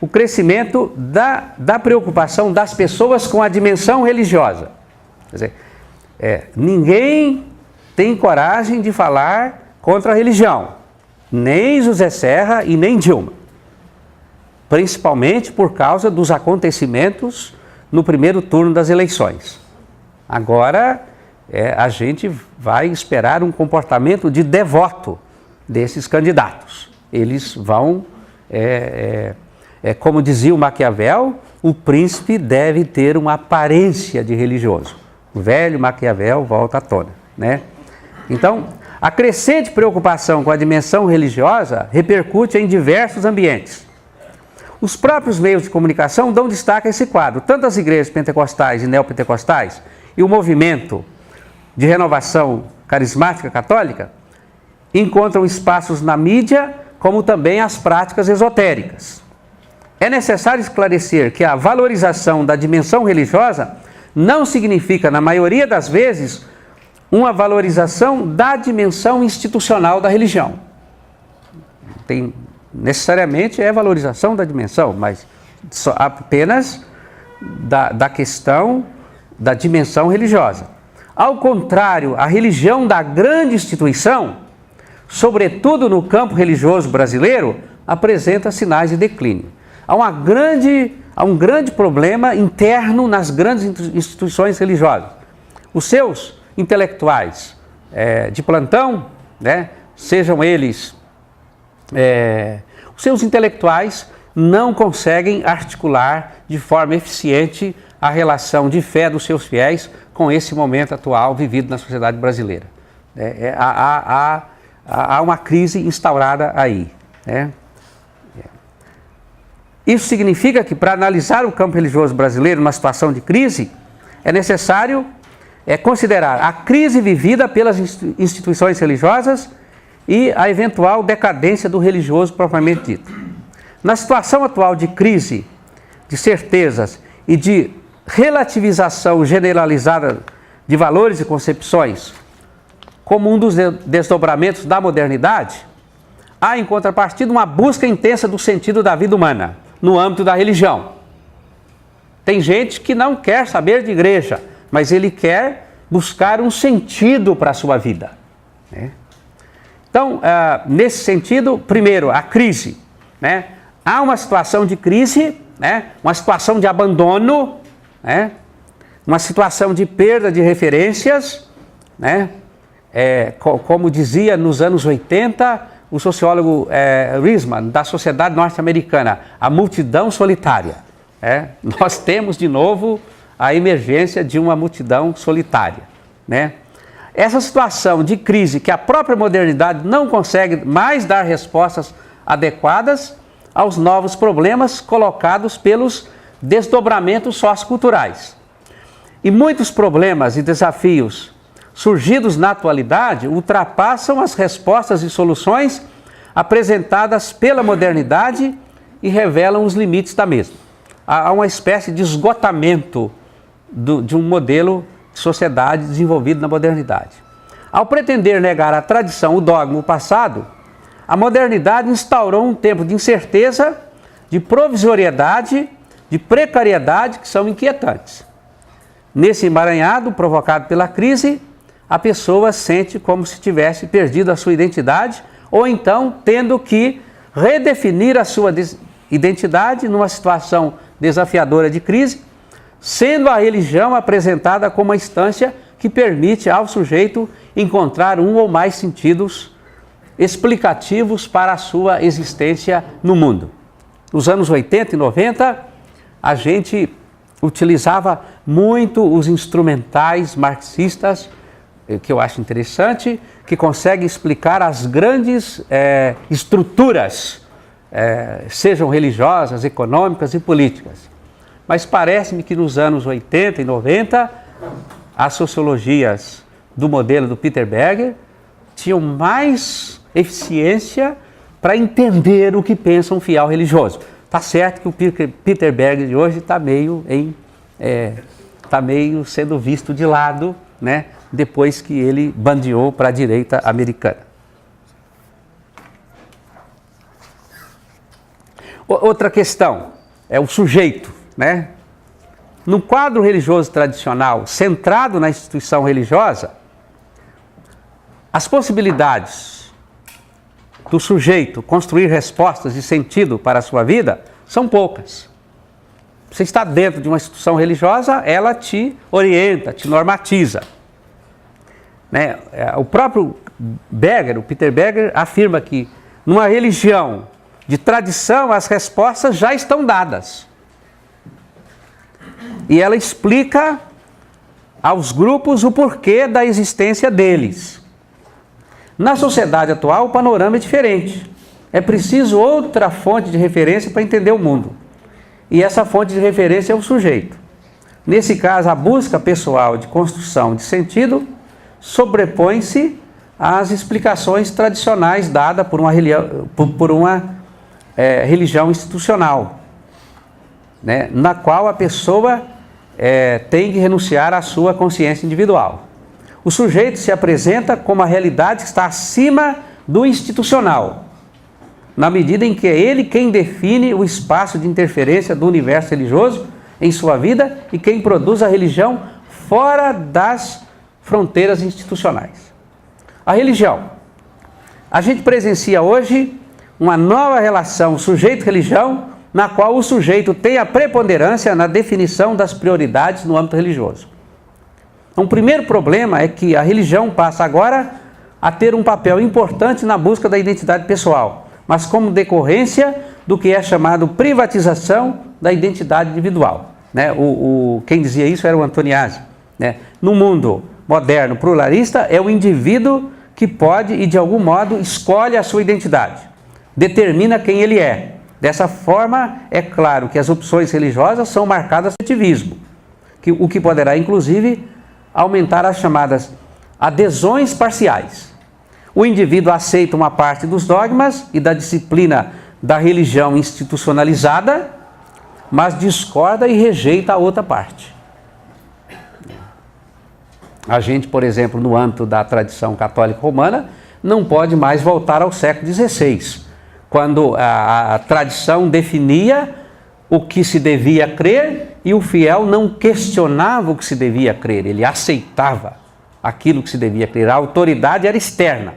o crescimento da preocupação das pessoas com a dimensão religiosa. Quer dizer, ninguém tem coragem de falar contra a religião, nem José Serra e nem Dilma, principalmente por causa dos acontecimentos no primeiro turno das eleições. Agora, a gente vai esperar um comportamento de devoto desses candidatos. Eles vão, como dizia o Maquiavel, o príncipe deve ter uma aparência de religioso. O velho Maquiavel volta à tona, né? Então, a crescente preocupação com a dimensão religiosa repercute em diversos ambientes. Os próprios meios de comunicação dão destaque a esse quadro. Tanto as igrejas pentecostais e neopentecostais e o movimento de renovação carismática católica encontram espaços na mídia, como também as práticas esotéricas. É necessário esclarecer que a valorização da dimensão religiosa não significa, na maioria das vezes, uma valorização da dimensão institucional da religião. Necessariamente é valorização da dimensão, mas apenas da questão da dimensão religiosa. Ao contrário, a religião da grande instituição, sobretudo no campo religioso brasileiro, apresenta sinais de declínio. Há um grande problema interno nas grandes instituições religiosas. Os seus intelectuais de plantão, né, sejam eles... os seus intelectuais não conseguem articular de forma eficiente a relação de fé dos seus fiéis com esse momento atual vivido na sociedade brasileira. Há uma crise instaurada aí, né? Isso significa que, para analisar o campo religioso brasileiro numa situação de crise, é necessário considerar a crise vivida pelas instituições religiosas e a eventual decadência do religioso propriamente dito. Na situação atual de crise, de certezas e de relativização generalizada de valores e concepções, como um dos desdobramentos da modernidade, há, em contrapartida, uma busca intensa do sentido da vida humana, no âmbito da religião. Tem gente que não quer saber de igreja, mas ele quer buscar um sentido para a sua vida, né? Então, nesse sentido, primeiro, a crise, né? Há uma situação de crise, né? Uma situação de abandono, né? Uma situação de perda de referências, né? Como dizia nos anos 80 o sociólogo Risman, da Sociedade Norte-Americana, a multidão solitária. Nós temos de novo a emergência de uma multidão solitária, né? Essa situação de crise que a própria modernidade não consegue mais dar respostas adequadas aos novos problemas colocados pelos desdobramentos socioculturais. E muitos problemas e desafios surgidos na atualidade ultrapassam as respostas e soluções apresentadas pela modernidade e revelam os limites da mesma. Há uma espécie de esgotamento de um modelo de sociedade desenvolvido na modernidade. Ao pretender negar a tradição, o dogma, o passado, a modernidade instaurou um tempo de incerteza, de provisoriedade, de precariedade que são inquietantes. Nesse emaranhado provocado pela crise, a pessoa sente como se tivesse perdido a sua identidade ou então tendo que redefinir a sua identidade numa situação desafiadora de crise, sendo a religião apresentada como uma instância que permite ao sujeito encontrar um ou mais sentidos explicativos para a sua existência no mundo. Nos anos 80 e 90, a gente utilizava muito os instrumentais marxistas, que eu acho interessante, que conseguem explicar as grandes estruturas, sejam religiosas, econômicas e políticas. Mas parece-me que nos anos 80 e 90, as sociologias do modelo do Peter Berger tinham mais eficiência para entender o que pensa um fiel religioso. Tá certo que o Peter Berger de hoje está meio sendo visto de lado, né? Depois que ele bandeou para a direita americana. Outra questão é o sujeito, né? No quadro religioso tradicional, centrado na instituição religiosa, as possibilidades do sujeito construir respostas de sentido para a sua vida são poucas. Você está dentro de uma instituição religiosa, ela te orienta, te normatiza, né? O próprio Berger, o Peter Berger, afirma que numa religião de tradição as respostas já estão dadas. E ela explica aos grupos o porquê da existência deles. Na sociedade atual, o panorama é diferente. É preciso outra fonte de referência para entender o mundo. E essa fonte de referência é o sujeito. Nesse caso, a busca pessoal de construção de sentido sobrepõe-se às explicações tradicionais dadas por uma religião institucional, né, na qual a pessoa tem que renunciar à sua consciência individual. O sujeito se apresenta como a realidade que está acima do institucional, na medida em que é ele quem define o espaço de interferência do universo religioso em sua vida e quem produz a religião fora das fronteiras institucionais. A religião. A gente presencia hoje uma nova relação sujeito-religião, na qual o sujeito tem a preponderância na definição das prioridades no âmbito religioso. Então, o primeiro problema é que a religião passa agora a ter um papel importante na busca da identidade pessoal, mas como decorrência do que é chamado privatização da identidade individual. né? Quem dizia isso era o Antoniazzi, né? No mundo moderno pluralista, é o indivíduo que pode e de algum modo escolhe a sua identidade, determina quem ele é. Dessa forma, é claro que as opções religiosas são marcadas por ativismo, o que poderá inclusive aumentar as chamadas adesões parciais. O indivíduo aceita uma parte dos dogmas e da disciplina da religião institucionalizada, mas discorda e rejeita a outra parte. A gente, por exemplo, no âmbito da tradição católica romana, não pode mais voltar ao século XVI, quando a tradição definia o que se devia crer e o fiel não questionava o que se devia crer, ele aceitava aquilo que se devia crer. A autoridade era externa.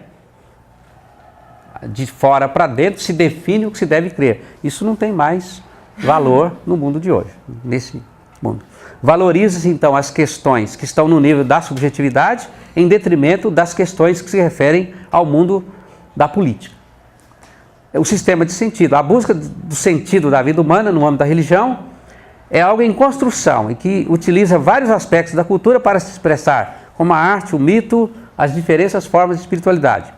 De fora para dentro se define o que se deve crer. Isso não tem mais valor no mundo de hoje, nesse mundo. Valoriza-se então as questões que estão no nível da subjetividade em detrimento das questões que se referem ao mundo da política. O sistema de sentido, a busca do sentido da vida humana no âmbito da religião é algo em construção e que utiliza vários aspectos da cultura para se expressar, como a arte, o mito, as diferentes formas de espiritualidade.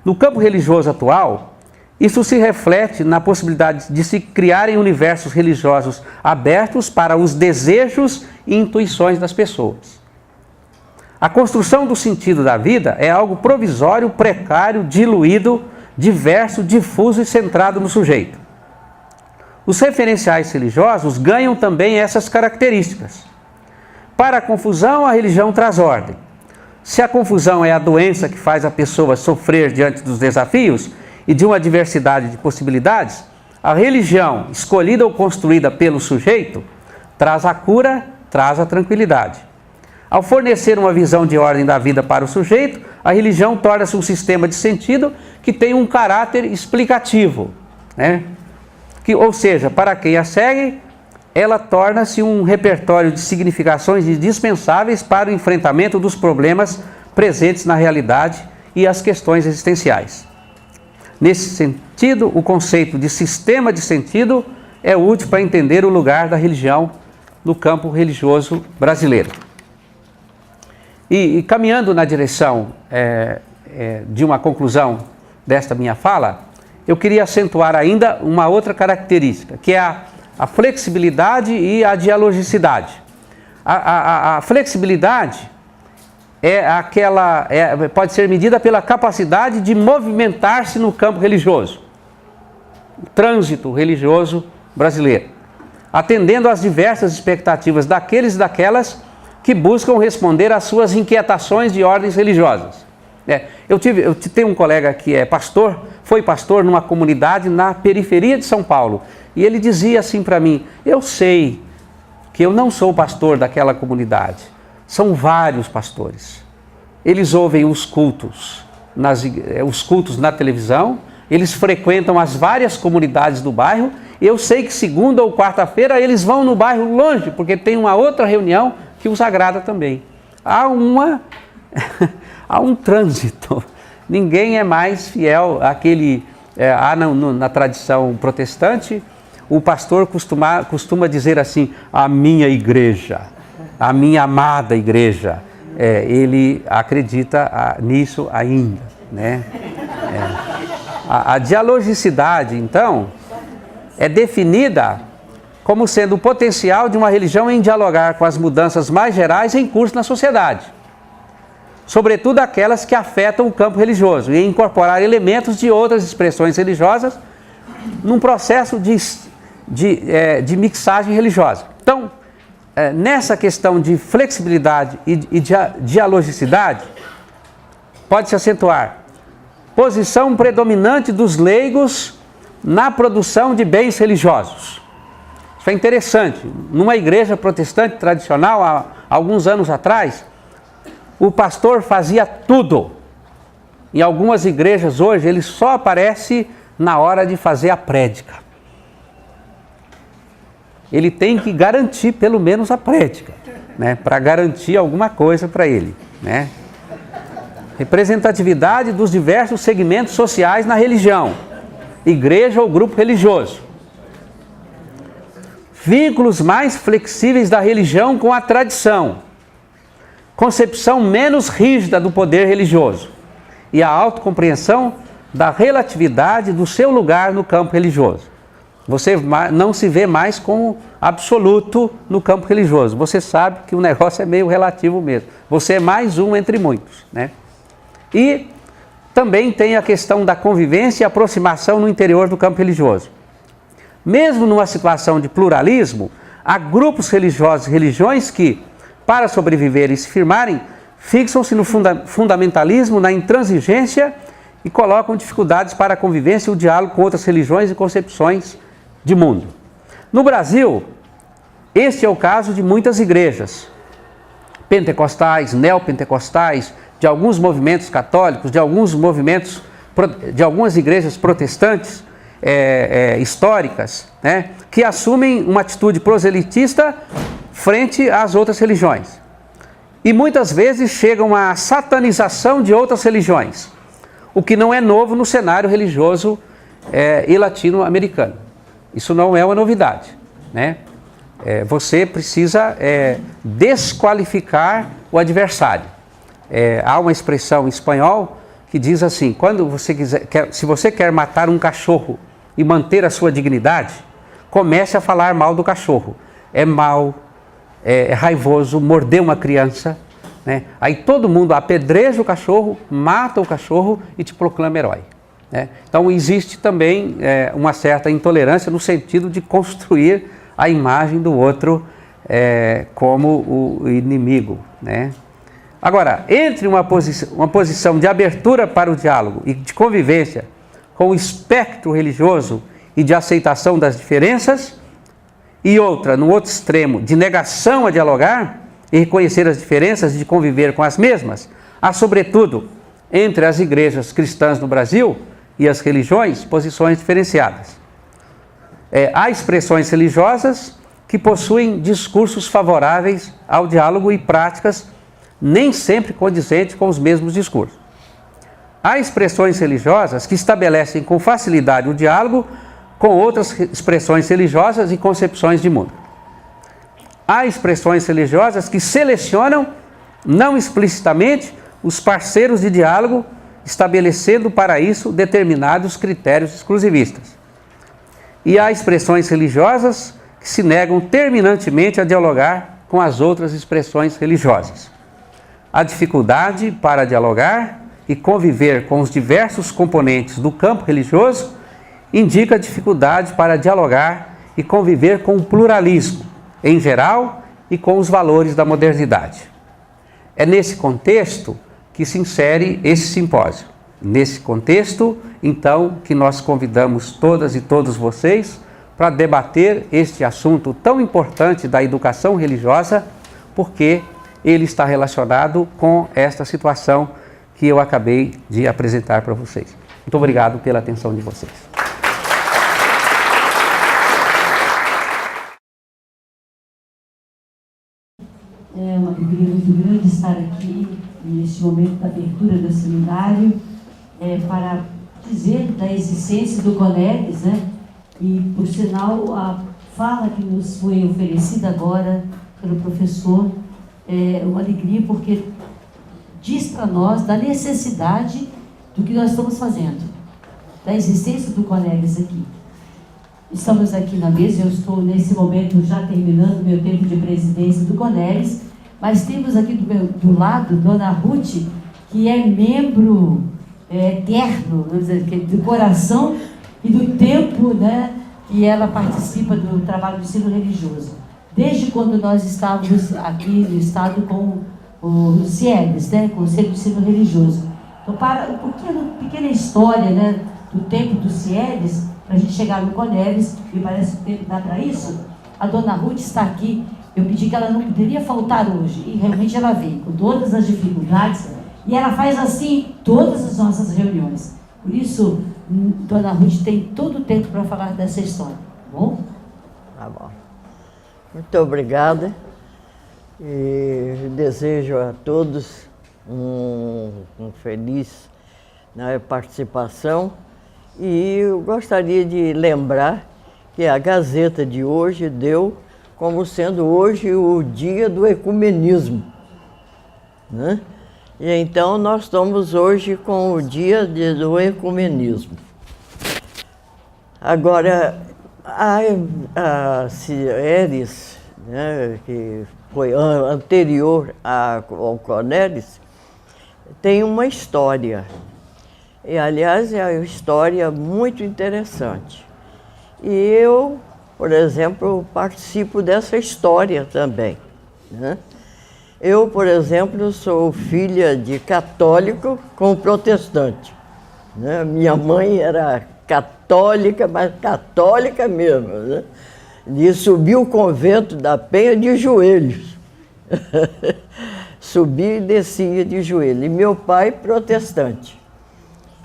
No campo religioso atual, isso se reflete na possibilidade de se criarem universos religiosos abertos para os desejos e intuições das pessoas. A construção do sentido da vida é algo provisório, precário, diluído, diverso, difuso e centrado no sujeito. Os referenciais religiosos ganham também essas características. Para a confusão, a religião traz ordem. Se a confusão é a doença que faz a pessoa sofrer diante dos desafios e de uma diversidade de possibilidades, a religião, escolhida ou construída pelo sujeito, traz a cura, traz a tranquilidade. Ao fornecer uma visão de ordem da vida para o sujeito, a religião torna-se um sistema de sentido que tem um caráter explicativo, né? Ou seja, para quem a segue, ela torna-se um repertório de significações indispensáveis para o enfrentamento dos problemas presentes na realidade e as questões existenciais. Nesse sentido, o conceito de sistema de sentido é útil para entender o lugar da religião no campo religioso brasileiro. E caminhando na direção de uma conclusão desta minha fala, eu queria acentuar ainda uma outra característica, que é a flexibilidade e a dialogicidade. A flexibilidade pode ser medida pela capacidade de movimentar-se no campo religioso, o trânsito religioso brasileiro, atendendo às diversas expectativas daqueles e daquelas que buscam responder às suas inquietações de ordens religiosas. Eu tenho um colega que é pastor, foi pastor numa comunidade na periferia de São Paulo, e ele dizia assim para mim: eu sei que eu não sou pastor daquela comunidade, são vários pastores. Eles ouvem os cultos na televisão, eles frequentam as várias comunidades do bairro, e eu sei que segunda ou quarta-feira eles vão no bairro longe, porque tem uma outra reunião que os agrada também. Há um trânsito. Ninguém é mais fiel àquele... na tradição protestante, o pastor costuma dizer assim: a minha igreja, a minha amada igreja. Ele acredita nisso ainda, né? A dialogicidade, então, é definida como sendo o potencial de uma religião em dialogar com as mudanças mais gerais em curso na sociedade, sobretudo aquelas que afetam o campo religioso, e incorporar elementos de outras expressões religiosas num processo de mixagem religiosa. Então, nessa questão de flexibilidade e de dialogicidade, pode-se acentuar posição predominante dos leigos na produção de bens religiosos. Isso é interessante. Numa igreja protestante tradicional, há alguns anos atrás, o pastor fazia tudo. Em algumas igrejas hoje, ele só aparece na hora de fazer a prédica. Ele tem que garantir pelo menos a prédica, né, para garantir alguma coisa para ele, né? Representatividade dos diversos segmentos sociais na religião, igreja ou grupo religioso. vínculos mais flexíveis da religião com a tradição, concepção menos rígida do poder religioso e a autocompreensão da relatividade do seu lugar no campo religioso. Você não se vê mais como absoluto no campo religioso. Você sabe que o negócio é meio relativo mesmo. Você é mais um entre muitos, né? E também tem a questão da convivência e aproximação no interior do campo religioso. Mesmo numa situação de pluralismo, há grupos religiosos e religiões que, para sobreviver e se firmarem, fixam-se no fundamentalismo, na intransigência e colocam dificuldades para a convivência e o diálogo com outras religiões e concepções de mundo. No Brasil, este é o caso de muitas igrejas pentecostais, neopentecostais, de alguns movimentos católicos, de alguns movimentos, de algumas igrejas protestantes históricas, né, que assumem uma atitude proselitista frente às outras religiões. E muitas vezes chegam à satanização de outras religiões, o que não é novo no cenário religioso e latino-americano. Isso não é uma novidade, né? Você precisa desqualificar o adversário. Há uma expressão em espanhol que diz assim: quando você se você quer matar um cachorro e manter a sua dignidade, comece a falar mal do cachorro. É mau, é raivoso, mordeu uma criança, né? Aí todo mundo apedreja o cachorro, mata o cachorro e te proclama herói, né? Então existe também uma certa intolerância no sentido de construir a imagem do outro como o inimigo, né? Agora, entre uma posição de abertura para o diálogo e de convivência com o espectro religioso e de aceitação das diferenças, e outra, no outro extremo, de negação a dialogar e reconhecer as diferenças e de conviver com as mesmas, há, sobretudo, entre as igrejas cristãs no Brasil e as religiões, posições diferenciadas. Há expressões religiosas que possuem discursos favoráveis ao diálogo e práticas nem sempre condizentes com os mesmos discursos. Há expressões religiosas que estabelecem com facilidade o diálogo com outras expressões religiosas e concepções de mundo. Há expressões religiosas que selecionam, não explicitamente, os parceiros de diálogo, estabelecendo para isso determinados critérios exclusivistas. E há expressões religiosas que se negam terminantemente a dialogar com as outras expressões religiosas. A dificuldade para dialogar e conviver com os diversos componentes do campo religioso indica dificuldade para dialogar e conviver com o pluralismo, em geral, e com os valores da modernidade. É nesse contexto que se insere esse simpósio. Nesse contexto, então, que nós convidamos todas e todos vocês para debater este assunto tão importante da educação religiosa, porque ele está relacionado com esta situação que eu acabei de apresentar para vocês. Muito obrigado pela atenção de vocês. É uma alegria muito grande estar aqui neste momento da abertura do seminário para dizer da existência do CONEGS, né? E, por sinal, a fala que nos foi oferecida agora pelo professor é uma alegria porque diz para nós da necessidade do que nós estamos fazendo, da existência do CONEGS aqui. Estamos aqui na mesa, eu estou nesse momento já terminando meu tempo de presidência do CONEGS, mas temos aqui do lado Dona Ruth, que é membro eterno, vamos dizer, do coração e do tempo, né, que ela participa do trabalho do ensino religioso. Desde quando nós estávamos aqui no estado com o CIELES, né, Conselho de Ensino Religioso. Então, para uma pequena história, né, do tempo do CIELES, para a gente chegar no CONEGS, me parece que o tempo dá para isso, a Dona Ruth está aqui. Eu pedi que ela não poderia faltar hoje, e realmente ela veio, com todas as dificuldades, e ela faz assim todas as nossas reuniões. Por isso, Dona Ruth tem todo o tempo para falar dessa história, tá bom? Tá bom. Muito obrigada. E desejo a todos um feliz participação. E eu gostaria de lembrar que a Gazeta de hoje deu como sendo hoje o dia do ecumenismo, né? E então nós estamos hoje com o dia do ecumenismo. Agora, a Cieres, né, que foi anterior ao Cornelis, tem uma história. E, aliás, é uma história muito interessante. E eu, por exemplo, participo dessa história também, né? Eu, por exemplo, sou filha de católico com protestante, né? Minha mãe era católica, mas católica mesmo, né? E subiu o convento da Penha de joelhos. Subia e descia de joelhos. E meu pai, protestante.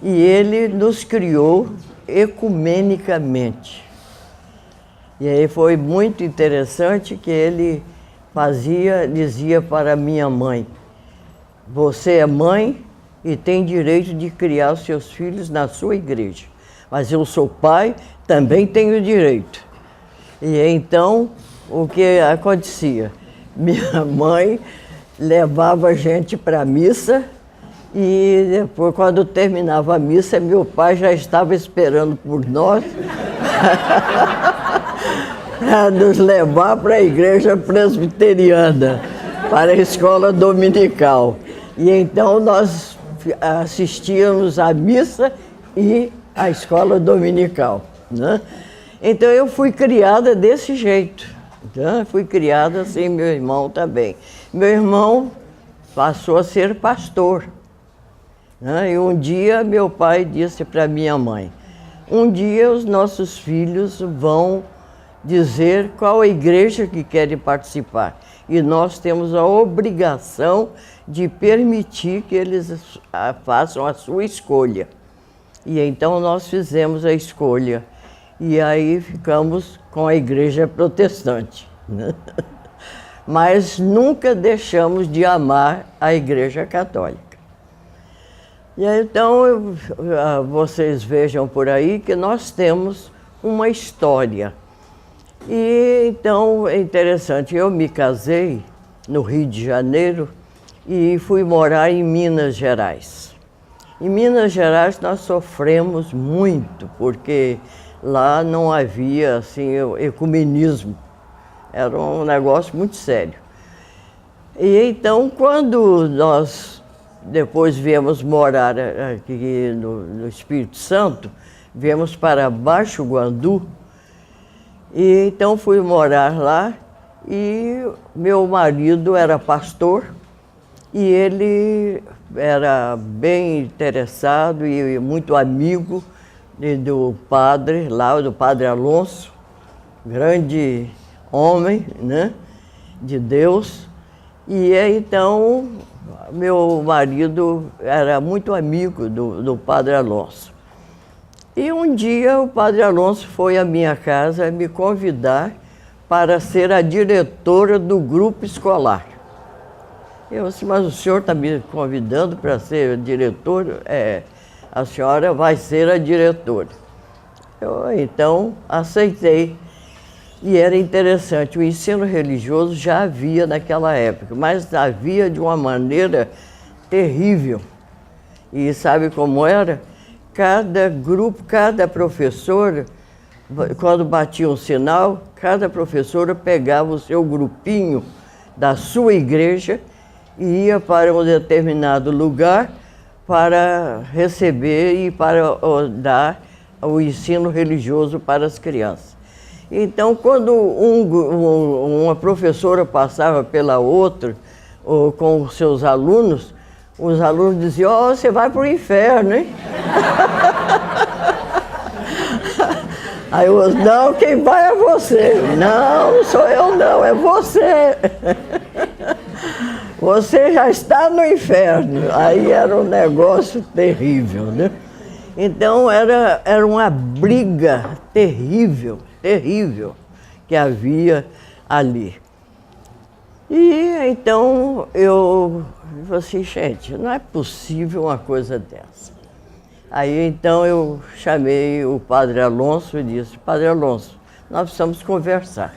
E ele nos criou ecumenicamente. E aí foi muito interessante que ele dizia para minha mãe: você é mãe e tem direito de criar os seus filhos na sua igreja. Mas eu sou pai, também tenho direito. E então, o que acontecia? Minha mãe levava a gente para a missa e depois, quando terminava a missa, meu pai já estava esperando por nós para nos levar para a igreja presbiteriana, para a escola dominical. E então nós assistíamos à missa e à escola dominical, né? Então eu fui criada desse jeito, né? Fui criada assim, meu irmão também. Meu irmão passou a ser pastor, né? E um dia meu pai disse para minha mãe: um dia os nossos filhos vão dizer qual a igreja que querem participar. E nós temos a obrigação de permitir que eles façam a sua escolha. E então nós fizemos a escolha. E aí ficamos com a igreja protestante, né? Mas nunca deixamos de amar a igreja católica. E então vocês vejam por aí que nós temos uma história. E então é interessante, eu me casei no Rio de Janeiro e fui morar em Minas Gerais. Em Minas Gerais nós sofremos muito, porque lá não havia assim ecumenismo, era um negócio muito sério. E então, quando nós depois viemos morar aqui no Espírito Santo, viemos para Baixo Guandu, e então fui morar lá, e meu marido era pastor, e ele era bem interessado e muito amigo do padre lá, do padre Alonso, grande homem, né, de Deus. E então meu marido era muito amigo do padre Alonso. E um dia o padre Alonso foi à minha casa me convidar para ser a diretora do grupo escolar. Eu disse: mas o senhor está me convidando para ser diretor? A senhora vai ser a diretora. Eu então aceitei. E era interessante, o ensino religioso já havia naquela época, mas havia de uma maneira terrível. E sabe como era? Cada grupo, cada professor, quando batia um sinal, cada professora pegava o seu grupinho da sua igreja e ia para um determinado lugar para receber e para dar o ensino religioso para as crianças. Então, quando uma professora passava pela outra, com os seus alunos, os alunos diziam: ó, você vai para o inferno, hein? Aí eu disse: não, quem vai é você. Não, não sou eu não, é você. Você já está no inferno. Aí era um negócio terrível, né? Então era uma briga terrível que havia ali. E então eu falei assim: gente, não é possível uma coisa dessa. Aí então eu chamei o padre Alonso e disse: padre Alonso, nós precisamos conversar.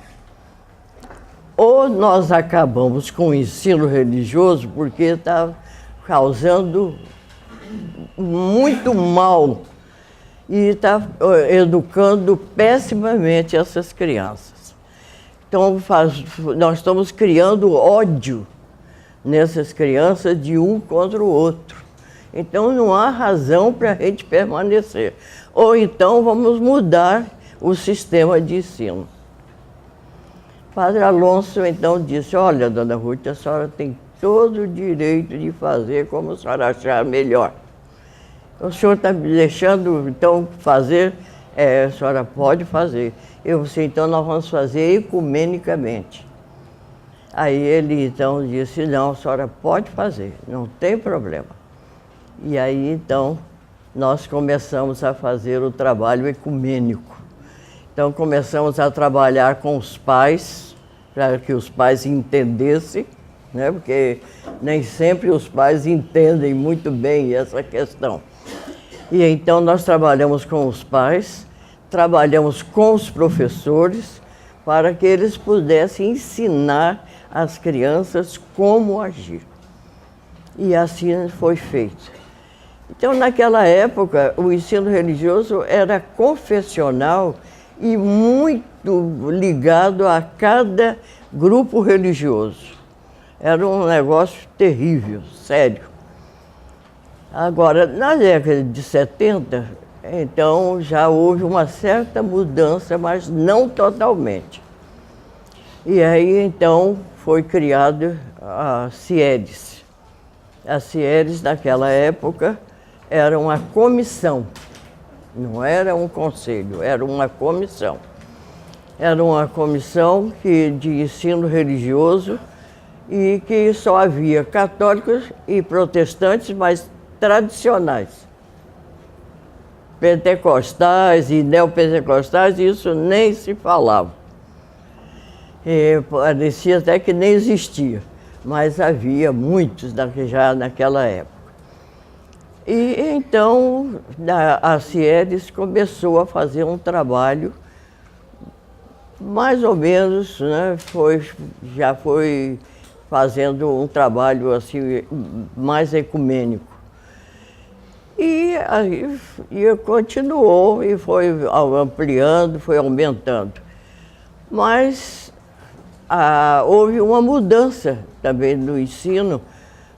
Ou nós acabamos com o ensino religioso, porque está causando muito mal e está educando pessimamente essas crianças. Então, nós estamos criando ódio nessas crianças de um contra o outro. Então, não há razão para a gente permanecer. Ou então, vamos mudar o sistema de ensino. Padre Alonso, então, disse, olha, dona Ruth, a senhora tem todo o direito de fazer como a senhora achar melhor. O senhor está me deixando, então, fazer? A senhora pode fazer. Eu disse, então, nós vamos fazer ecumenicamente. Aí ele, então, disse, não, a senhora pode fazer, não tem problema. E aí, então, nós começamos a fazer o trabalho ecumênico. Então, começamos a trabalhar com os pais, para que os pais entendessem, né? Porque nem sempre os pais entendem muito bem essa questão. E então, nós trabalhamos com os pais, trabalhamos com os professores, para que eles pudessem ensinar as crianças como agir. E assim foi feito. Então, naquela época, o ensino religioso era confessional e muito ligado a cada grupo religioso. Era um negócio terrível, sério. Agora, na década de 70, então já houve uma certa mudança, mas não totalmente. E aí, então, foi criada a CIERES. A CIERES, naquela época, era uma comissão. Não era um conselho, era uma comissão. Era uma comissão de ensino religioso e que só havia católicos e protestantes, mas tradicionais. Pentecostais e neopentecostais, isso nem se falava. E parecia até que nem existia, mas havia muitos já naquela época. E então a CIERES começou a fazer um trabalho mais ou menos, né, já foi fazendo um trabalho assim, mais ecumênico. E aí continuou e foi ampliando, foi aumentando. Mas houve uma mudança também no ensino,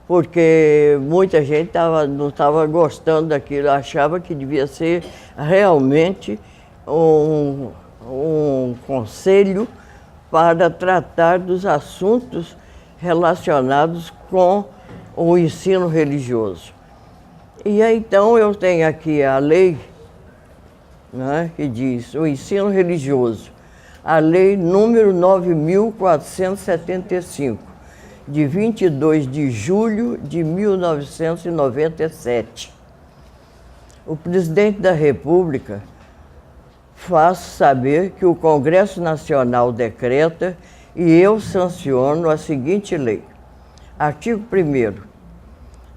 porque muita gente não estava gostando daquilo, achava que devia ser realmente um conselho para tratar dos assuntos relacionados com o ensino religioso. E aí, então eu tenho aqui a lei, né, que diz o ensino religioso, a lei número 9.475, de 22 de julho de 1997. O presidente da República faz saber que o Congresso Nacional decreta e eu sanciono a seguinte lei. Artigo 1º.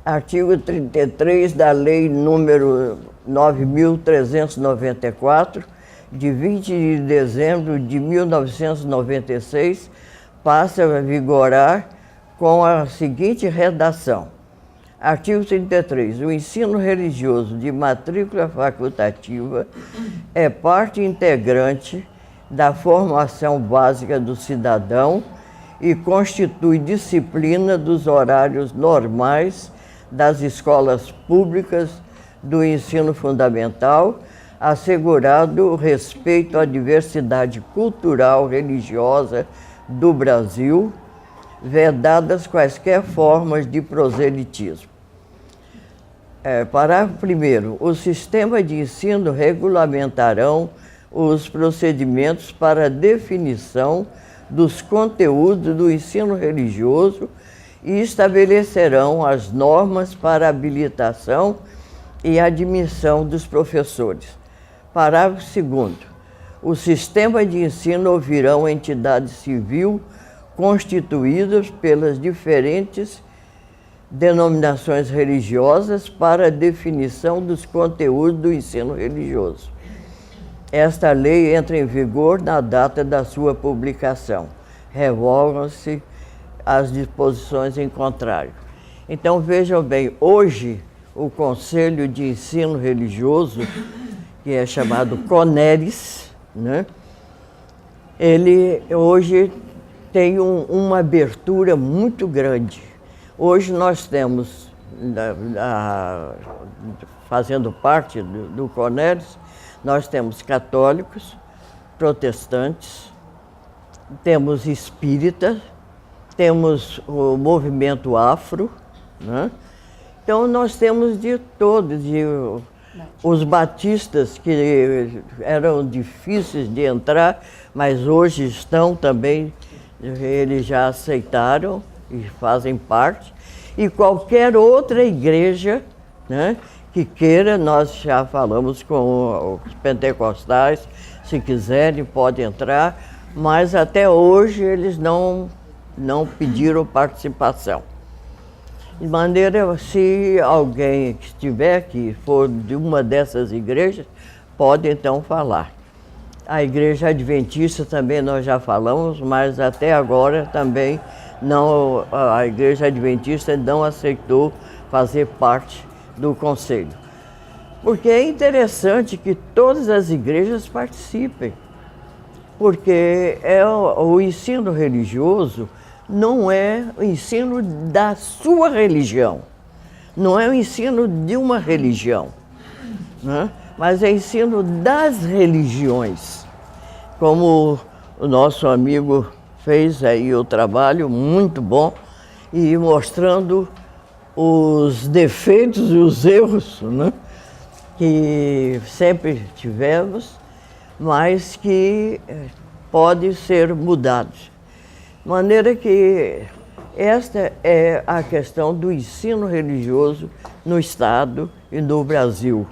Artigo 33 da Lei número 9.394, de 20 de dezembro de 1996, passa a vigorar com a seguinte redação. Artigo 33. O ensino religioso de matrícula facultativa é parte integrante da formação básica do cidadão e constitui disciplina dos horários normais das escolas públicas do ensino fundamental, assegurado o respeito à diversidade cultural religiosa do Brasil, vedadas quaisquer formas de proselitismo. Parágrafo 1º. O sistema de ensino regulamentarão os procedimentos para definição dos conteúdos do ensino religioso e estabelecerão as normas para habilitação e admissão dos professores. Parágrafo 2º. O sistema de ensino ouvirão entidade civil constituídas pelas diferentes denominações religiosas para a definição dos conteúdos do ensino religioso. Esta lei entra em vigor na data da sua publicação. Revogam-se as disposições em contrário. Então, vejam bem, hoje o Conselho de Ensino Religioso, que é chamado CONERES, né? Ele hoje tem uma abertura muito grande. Hoje nós temos, fazendo parte do CONERES, nós temos católicos, protestantes, temos espíritas, temos o movimento afro, né? Então nós temos de todos, os batistas que eram difíceis de entrar, mas hoje estão também, eles já aceitaram e fazem parte. E qualquer outra igreja, né, que queira, nós já falamos com os pentecostais, se quiserem pode entrar, mas até hoje eles não pediram participação. De maneira, se alguém que estiver aqui for de uma dessas igrejas, pode então falar. A Igreja Adventista também nós já falamos, mas até agora também não, a Igreja Adventista não aceitou fazer parte do conselho. Porque é interessante que todas as igrejas participem, porque o ensino religioso não é o ensino da sua religião, não é o ensino de uma religião, né? Mas é o ensino das religiões. Como o nosso amigo fez aí o trabalho muito bom e mostrando os defeitos e os erros, né, que sempre tivemos, mas que podem ser mudados. De maneira que esta é a questão do ensino religioso no Estado e no Brasil.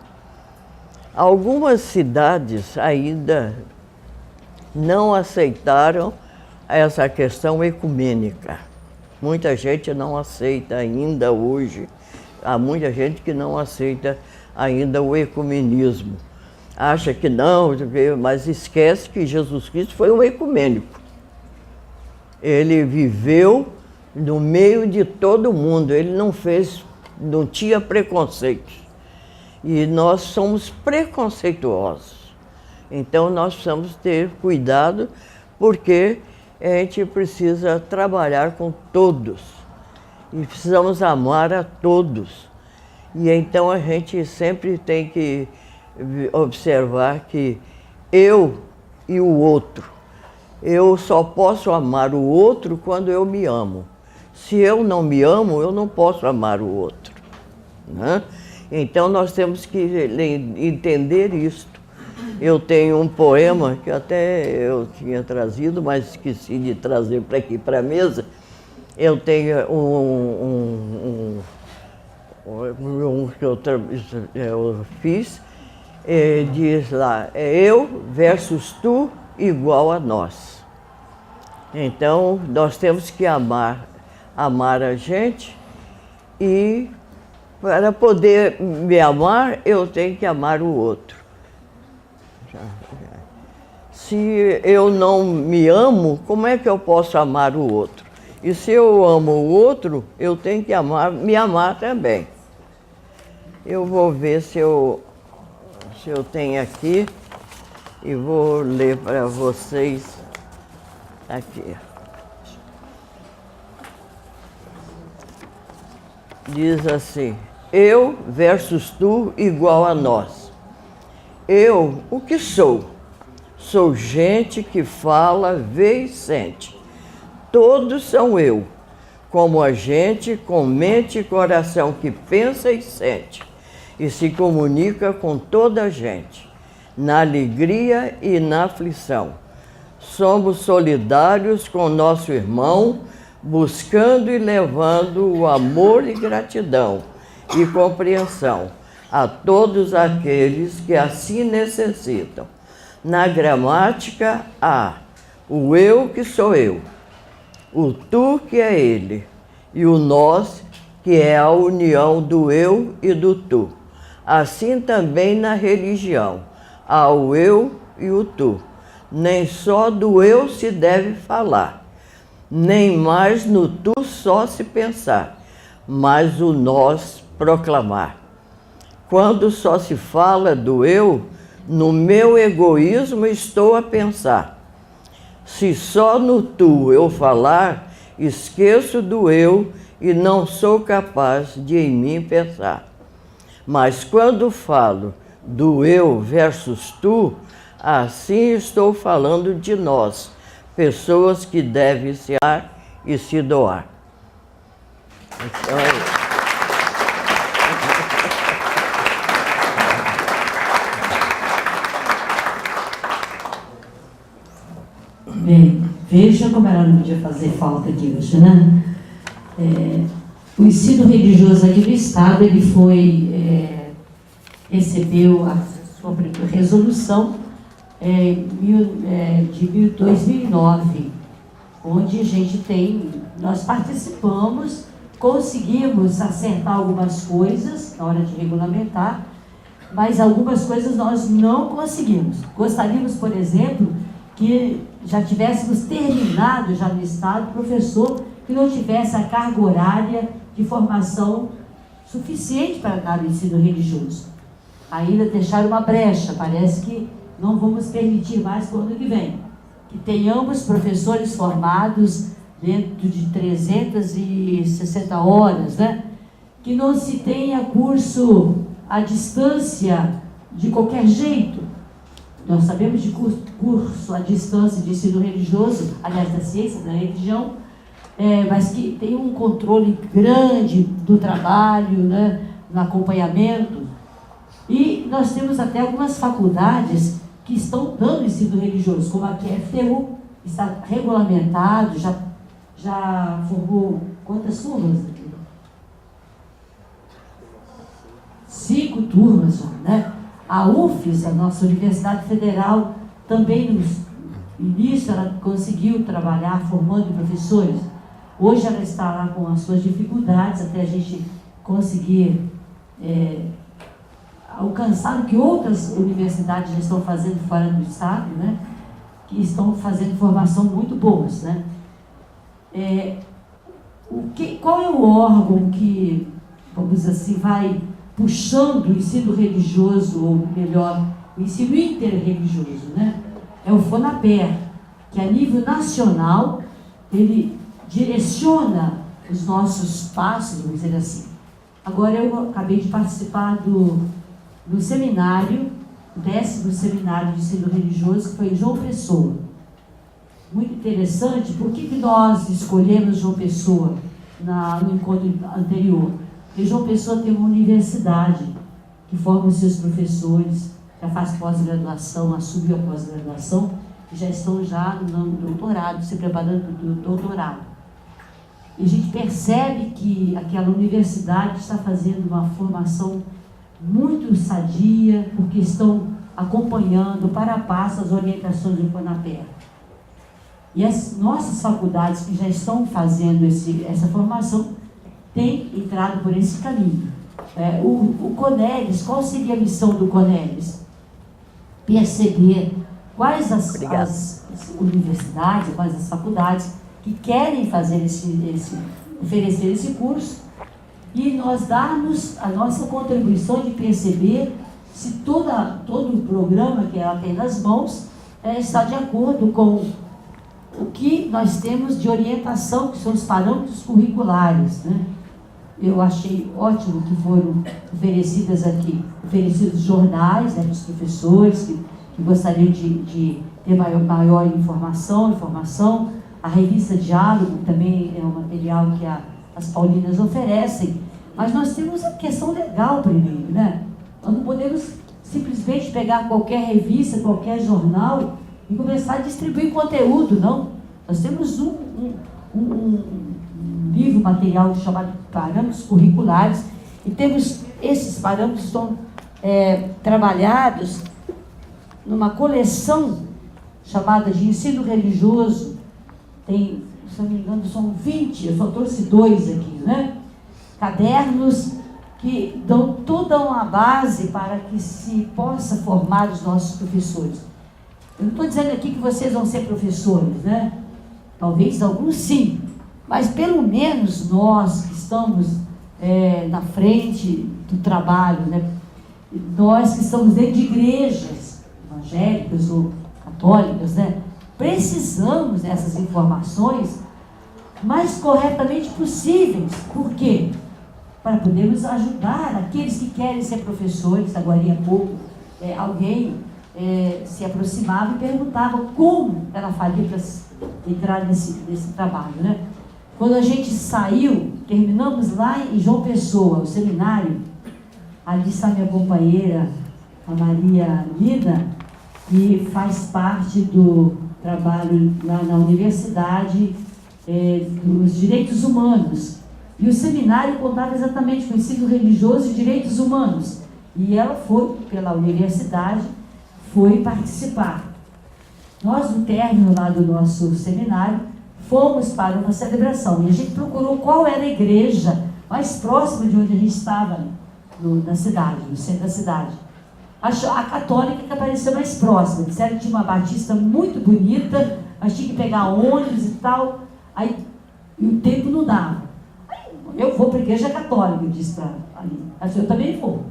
Algumas cidades ainda não aceitaram essa questão ecumênica. Muita gente não aceita ainda hoje, há muita gente que não aceita ainda o ecumenismo. Acha que não, mas esquece que Jesus Cristo foi um ecumênico. Ele viveu no meio de todo mundo, ele não tinha preconceitos. E nós somos preconceituosos. Então nós precisamos ter cuidado, porque a gente precisa trabalhar com todos. E precisamos amar a todos. E então a gente sempre tem que observar que eu e o outro. Eu só posso amar o outro quando eu me amo. Se eu não me amo, eu não posso amar o outro, né? Então nós temos que entender isto. Eu tenho um poema que até eu tinha trazido, mas esqueci de trazer para aqui para a mesa. Eu tenho um que eu fiz, diz lá, eu versus tu igual a nós. Então, nós temos que amar a gente, e para poder me amar, eu tenho que amar o outro. Se eu não me amo, como é que eu posso amar o outro? E se eu amo o outro, eu tenho que me amar também. Eu vou ver se eu tenho aqui e vou ler para vocês aqui. Diz assim, eu versus tu igual a nós. Eu, o que sou? Sou gente que fala, vê e sente. Todos são eu, como a gente com mente e coração que pensa e sente, e se comunica com toda a gente, na alegria e na aflição. Somos solidários com nosso irmão, buscando e levando o amor e gratidão e compreensão a todos aqueles que assim necessitam. Na gramática, há o eu que sou eu, o tu que é ele, e o nós que é a união do eu e do tu. Assim também na religião, há o eu, e o tu. Nem só do eu se deve falar, nem mais no tu só se pensar, mas o nós proclamar. Quando só se fala do eu, no meu egoísmo estou a pensar. Se só no tu eu falar, esqueço do eu e não sou capaz de em mim pensar. Mas quando falo do eu versus tu, assim estou falando de nós, pessoas que devem se amar e se doar. Então, Bem, veja como ela não podia fazer falta aqui hoje, né? O ensino religioso aqui do Estado, ele recebeu a sua resolução de 2009, onde a gente nós participamos, conseguimos acertar algumas coisas na hora de regulamentar, mas algumas coisas nós não conseguimos. Gostaríamos, por exemplo, que já tivéssemos terminado já no Estado professor que não tivesse a carga horária de formação suficiente para dar o ensino religioso. Ainda deixar uma brecha, parece que não vamos permitir mais para o ano que vem. Que tenhamos professores formados dentro de 360 horas, né? Que não se tenha curso à distância de qualquer jeito. Nós sabemos de curso à distância de ensino religioso, aliás, da ciência, da religião, mas que tem um controle grande do trabalho, né, no acompanhamento. E nós temos até algumas faculdades que estão dando ensino religioso, como a FTU, está regulamentado, já formou quantas turmas? 5 turmas, né? A UFES, a nossa Universidade Federal, também no início ela conseguiu trabalhar formando professores. Hoje ela está lá com as suas dificuldades, até a gente conseguir alcançar o que outras universidades já estão fazendo fora do estado, né? Que estão fazendo formação muito boas, né? Qual é o órgão que, vamos dizer assim, vai puxando o ensino religioso, ou melhor, o ensino interreligioso, né? É o FONAPER, que a nível nacional, ele direciona os nossos passos, vamos dizer assim. Agora eu acabei de participar do seminário, o 10º seminário de ensino religioso, que foi em João Pessoa. Muito interessante. Por que nós escolhemos João Pessoa no encontro anterior? Porque João Pessoa tem uma universidade que forma os seus professores, já faz pós-graduação, assumiu a pós-graduação, e já estão no doutorado, se preparando para o doutorado. E a gente percebe que aquela universidade está fazendo uma formação muito sadia, porque estão acompanhando para a passo as orientações do FONAPER. E as nossas faculdades que já estão fazendo essa formação têm entrado por esse caminho. O CONELES, qual seria a missão do CONELES? Perceber quais as universidades, quais as faculdades que querem fazer oferecer esse curso, e nós darmos a nossa contribuição de perceber se todo o programa que ela tem nas mãos está de acordo com o que nós temos de orientação, que são os parâmetros curriculares, né? Eu achei ótimo que foram oferecidos jornais, né, dos professores que gostariam de ter maior informação. A revista Diálogo também é um material que as Paulinas oferecem, mas nós temos a questão legal primeiro, né? Nós não podemos simplesmente pegar qualquer revista, qualquer jornal e começar a distribuir conteúdo, não. Nós temos um livro material chamado Parâmetros Curriculares, e temos esses parâmetros que estão trabalhados numa coleção chamada de Ensino Religioso. Tem, se não me engano, são 20, eu só trouxe 2 aqui, né? Cadernos que dão toda uma base para que se possa formar os nossos professores. Eu não estou dizendo aqui que vocês vão ser professores, né? Talvez alguns sim, mas pelo menos nós que estamos na frente do trabalho, né? Nós que estamos dentro de igrejas evangélicas ou católicas, né? Precisamos dessas informações mais corretamente possíveis. Por quê? Para podermos ajudar aqueles que querem ser professores. Agora há pouco, alguém se aproximava e perguntava como ela faria para entrar nesse trabalho, né? Quando a gente saiu, terminamos lá em João Pessoa, o seminário, ali está minha companheira, a Maria Lina, que faz parte do trabalho lá na Universidade dos Direitos Humanos. E o seminário contava exatamente com o ensino religioso e direitos humanos. E ela foi, pela universidade, foi participar. Nós, no término lá do nosso seminário, fomos para uma celebração. E a gente procurou qual era a igreja mais próxima de onde a gente estava, na cidade, no centro da cidade. A católica que apareceu mais próxima. Disseram que tinha uma batista muito bonita, mas tinha que pegar ônibus e tal. Aí, e o tempo não dava. Aí, eu vou para a igreja católica, eu disse para ali. Mas eu também vou.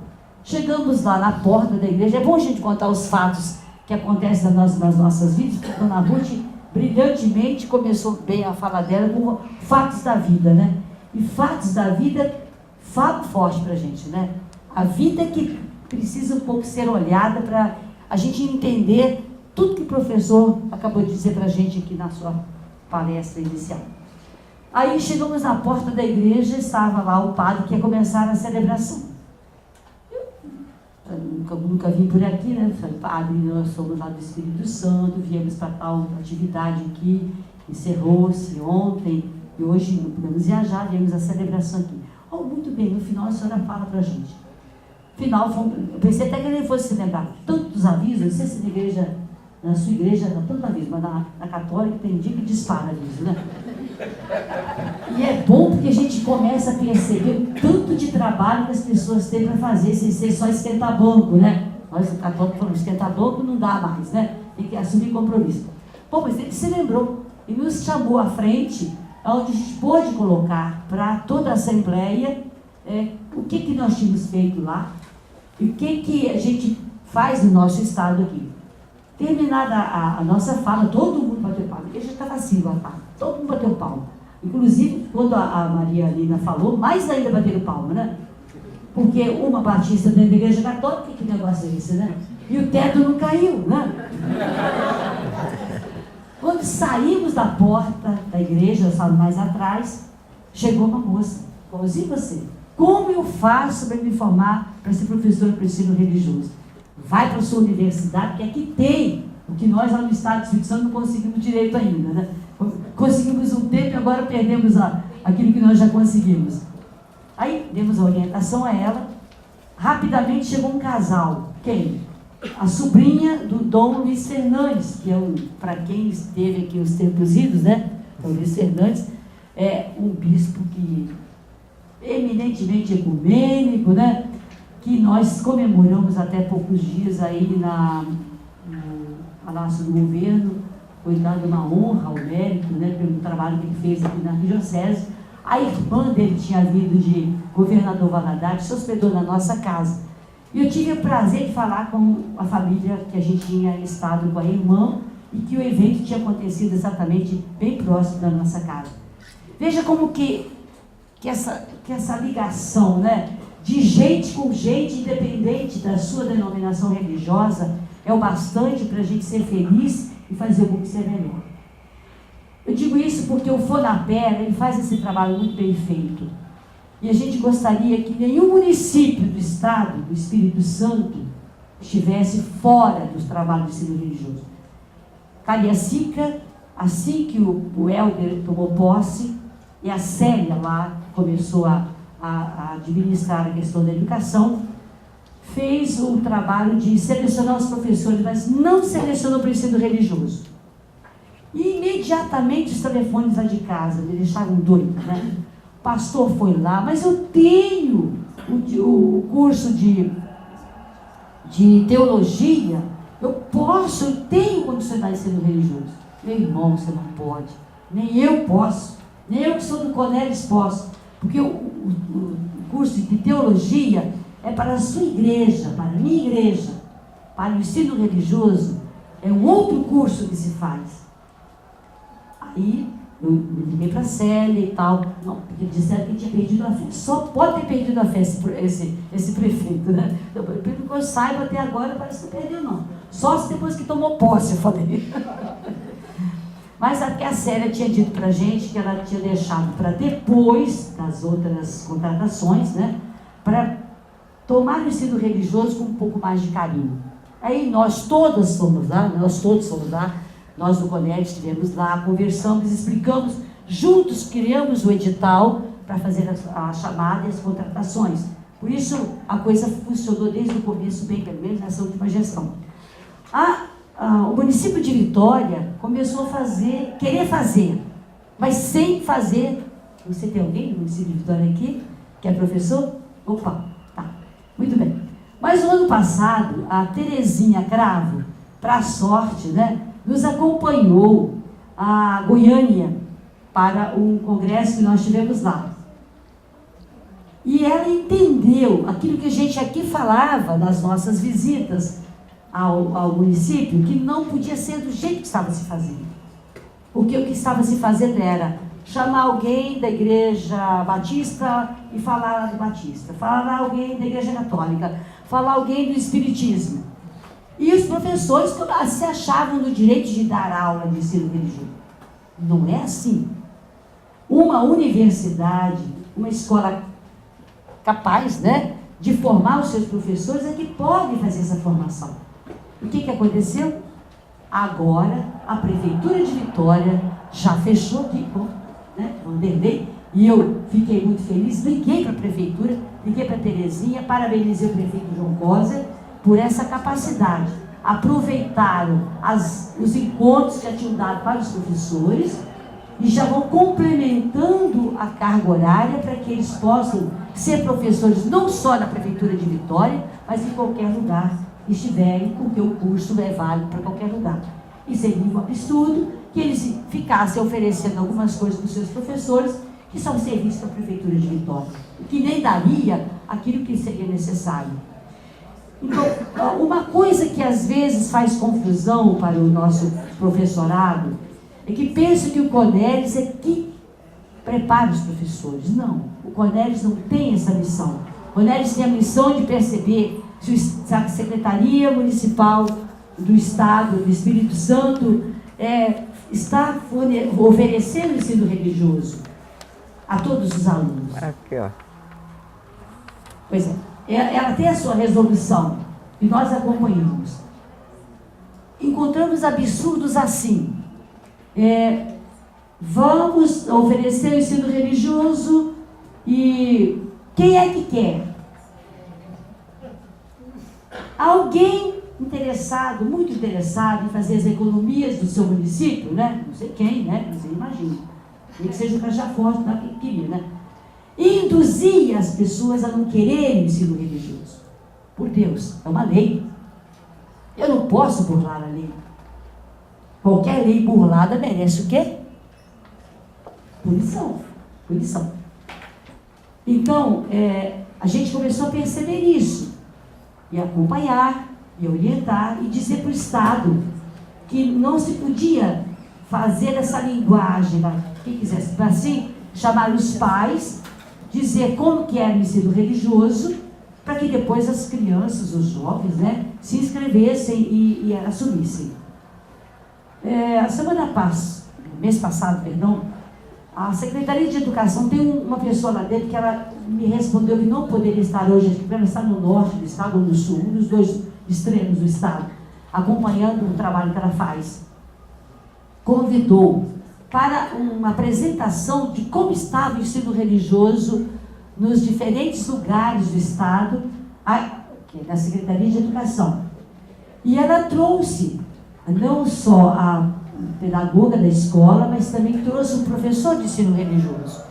Chegamos lá na porta da igreja. É bom a gente contar os fatos que acontecem nas nossas vidas, porque a Dona Ruth brilhantemente começou bem a fala dela com fatos da vida, né? E fatos da vida falam forte para a gente, né? A vida que precisa um pouco ser olhada para a gente entender tudo que o professor acabou de dizer para a gente aqui na sua palestra inicial. Aí chegamos na porta da igreja, estava lá o padre que ia começar a celebração. Eu nunca vim por aqui, né? Falei, padre, nós somos lá do Espírito Santo, viemos para tal atividade aqui, encerrou-se ontem, e hoje não podemos viajar, viemos a celebração aqui. Oh, muito bem, no final a senhora fala para a gente. No final, eu pensei até que ele fosse se lembrar tantos avisos, não sei se na sua igreja dá tanto aviso, mas na católica tem dia que dispara aviso, né? E é bom porque a gente começa a perceber o tanto de trabalho que as pessoas têm para fazer, sem ser só esquentar banco, né? Nós, o católico, falamos, esquentar banco não dá mais, né? Tem que assumir compromisso. Bom, mas ele se lembrou e nos chamou à frente, onde a gente pôde colocar para toda a Assembleia o que nós tínhamos feito lá e o que a gente faz no nosso estado aqui. Terminada a nossa fala, todo mundo bateu palma, porque a gente estava assim, todo mundo bateu palma. Inclusive, quando a Maria Lina falou, mais ainda bateram palma, né? Porque uma batista dentro da igreja católica, que negócio é esse, né? E o teto não caiu, né? Quando saímos da porta da igreja, eu falo mais atrás, chegou uma moça, igualzinho você. Como eu faço para me formar para ser professora para o ensino religioso? Vai para a sua universidade, porque aqui tem o que nós lá no Estado do Espírito Santo não conseguimos direito ainda, né? Conseguimos um tempo e agora perdemos aquilo que nós já conseguimos. Aí demos a orientação a ela. Rapidamente chegou um casal. Quem? A sobrinha do Dom Luiz Fernandes, que para quem esteve aqui os tempos idos, né? O Luiz Fernandes é um bispo que eminentemente ecumênico, né? Que nós comemoramos até poucos dias aí no Palácio do Governo. Foi dada uma honra ao mérito, né, pelo trabalho que ele fez aqui na Arquidiocese. A irmã dele tinha vindo de Governador Valadares, se hospedou na nossa casa. E eu tive o prazer de falar com a família que a gente tinha estado com a irmã e que o evento tinha acontecido exatamente bem próximo da nossa casa. Veja como que essa ligação, né, de gente com gente, independente da sua denominação religiosa, é o bastante para a gente ser feliz e fazer o mundo ser melhor. Eu digo isso porque o Fonapé, ele faz esse trabalho muito bem feito. E a gente gostaria que nenhum município do Estado, do Espírito Santo, estivesse fora dos trabalhos de ensino religioso. Cariacica, assim que o Helder tomou posse, e a Célia lá começou a administrar a questão da educação, fez o trabalho de selecionar os professores, mas não selecionou para o ensino religioso. E imediatamente os telefones lá de casa me deixaram doido, né? O pastor foi lá, mas eu tenho o curso de teologia, Eu posso, eu tenho condições de dar ensino religioso. Meu irmão, você não pode. Nem eu posso. Nem eu que sou do Conélis posso. Porque o curso de teologia é para a sua igreja, para a minha igreja. Para o ensino religioso é um outro curso que se faz. Aí eu liguei para a Célia e tal. Não, porque disseram que tinha perdido a fé. Só pode ter perdido a fé esse prefeito, né? Então, pelo que eu saiba até agora, parece que não perdeu, não. Só se depois que tomou posse, eu falei. Mas porque a Célia tinha dito para a gente que ela tinha deixado para depois das outras contratações, né? Para tomar o ensino religioso com um pouco mais de carinho. Aí nós todos fomos lá, nós do Conélis estivemos lá, conversamos, explicamos, juntos criamos o edital para fazer a chamada e as contratações. Por isso a coisa funcionou desde o começo, bem pelo menos nessa última gestão. O município de Vitória começou a querer fazer, mas sem fazer. Você tem alguém no município de Vitória aqui, que é professor? Opa, tá, muito bem. Mas no ano passado, a Terezinha Cravo, para a sorte, né, nos acompanhou a Goiânia para um congresso que nós tivemos lá. E ela entendeu aquilo que a gente aqui falava nas nossas visitas ao município, que não podia ser do jeito que estava se fazendo. Porque o que estava se fazendo era chamar alguém da igreja batista e falar lá do batista, falar alguém da igreja católica, falar alguém do espiritismo. E os professores se achavam no direito de dar aula de ensino religioso. Não é assim. Uma universidade, uma escola capaz, né, de formar os seus professores é que pode fazer essa formação. O que aconteceu? Agora a Prefeitura de Vitória já fechou aqui com, né, Vanderlei, e eu fiquei muito feliz, liguei para a Prefeitura, liguei para a Terezinha, parabenizei o prefeito João Coser por essa capacidade. Aproveitaram os encontros que já tinham dado para os professores e já vão complementando a carga horária para que eles possam ser professores não só na Prefeitura de Vitória, mas em qualquer lugar que estiverem, porque o curso é válido para qualquer lugar. E seria um absurdo que eles ficassem oferecendo algumas coisas para os seus professores que são serviços para a Prefeitura de Vitória, que nem daria aquilo que seria necessário. Então, uma coisa que às vezes faz confusão para o nosso professorado é que pensa que o Conélis é que prepara os professores. Não, o Conélis não tem essa missão. O Conélis tem a missão de perceber se a Secretaria Municipal do Estado, do Espírito Santo, está oferecendo ensino religioso a todos os alunos. Aqui, ó. Pois é, ela tem a sua resolução e nós acompanhamos. Encontramos absurdos assim. Vamos oferecer o ensino religioso e quem é que quer? Alguém interessado, muito interessado em fazer as economias do seu município, né? Não sei quem, né? Você imagina. Nem que seja o Caixa Forte, tá? Quem queria, né? E induzia as pessoas a não quererem o ensino religioso. Por Deus, é uma lei. Eu não posso burlar a lei. Qualquer lei burlada merece o quê? Punição. Punição. Então, a gente começou a perceber isso. E acompanhar, e orientar, e dizer para o Estado que não se podia fazer essa linguagem, quem quisesse, assim, chamar os pais, dizer como que era o ensino religioso, para que depois as crianças, os jovens, né, se inscrevessem e assumissem. Mês passado, a Secretaria de Educação tem uma pessoa lá dentro que ela me respondeu que não poderia estar hoje, porque ela está no norte do estado ou no sul, um dos dois extremos do estado, acompanhando o trabalho que ela faz. Convidou para uma apresentação de como estava o ensino religioso nos diferentes lugares do estado, que é da Secretaria de Educação. E ela trouxe não só a pedagoga da escola, mas também trouxe um professor de ensino religioso.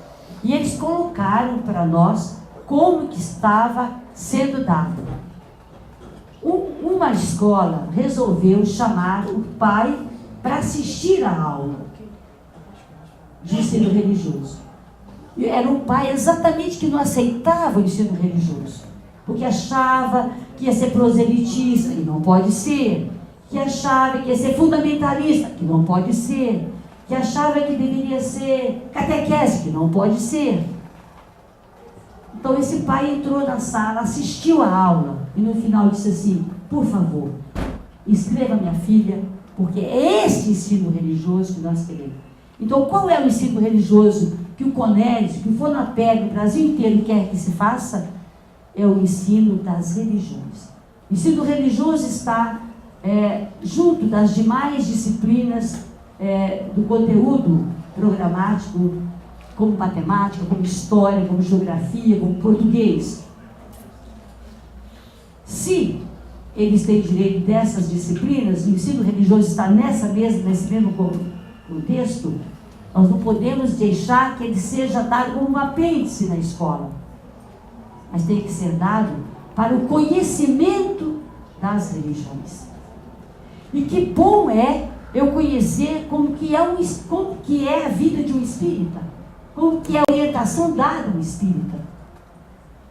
E eles colocaram para nós como que estava sendo dado. Uma escola resolveu chamar o pai para assistir à aula de ensino religioso. E era um pai exatamente que não aceitava o ensino religioso, porque achava que ia ser proselitista, e não pode ser, que achava que ia ser fundamentalista, que não pode ser, que achava que deveria ser catequese, que não pode ser. Então esse pai entrou na sala, assistiu à aula e no final disse assim: por favor, inscreva minha filha, porque é esse ensino religioso que nós queremos. Então qual é o ensino religioso que o CONES, que o FONAPEG, o Brasil inteiro quer que se faça? É o ensino das religiões. O ensino religioso está junto das demais disciplinas do conteúdo programático, como matemática, como história, como geografia, como português. Se eles têm direito dessas disciplinas, o ensino religioso está nesse mesmo contexto, nós não podemos deixar que ele seja dado como um apêndice na escola, mas tem que ser dado para o conhecimento das religiões. E que bom é eu conhecer como que é a vida de um espírita, como que é a orientação dada a um espírita.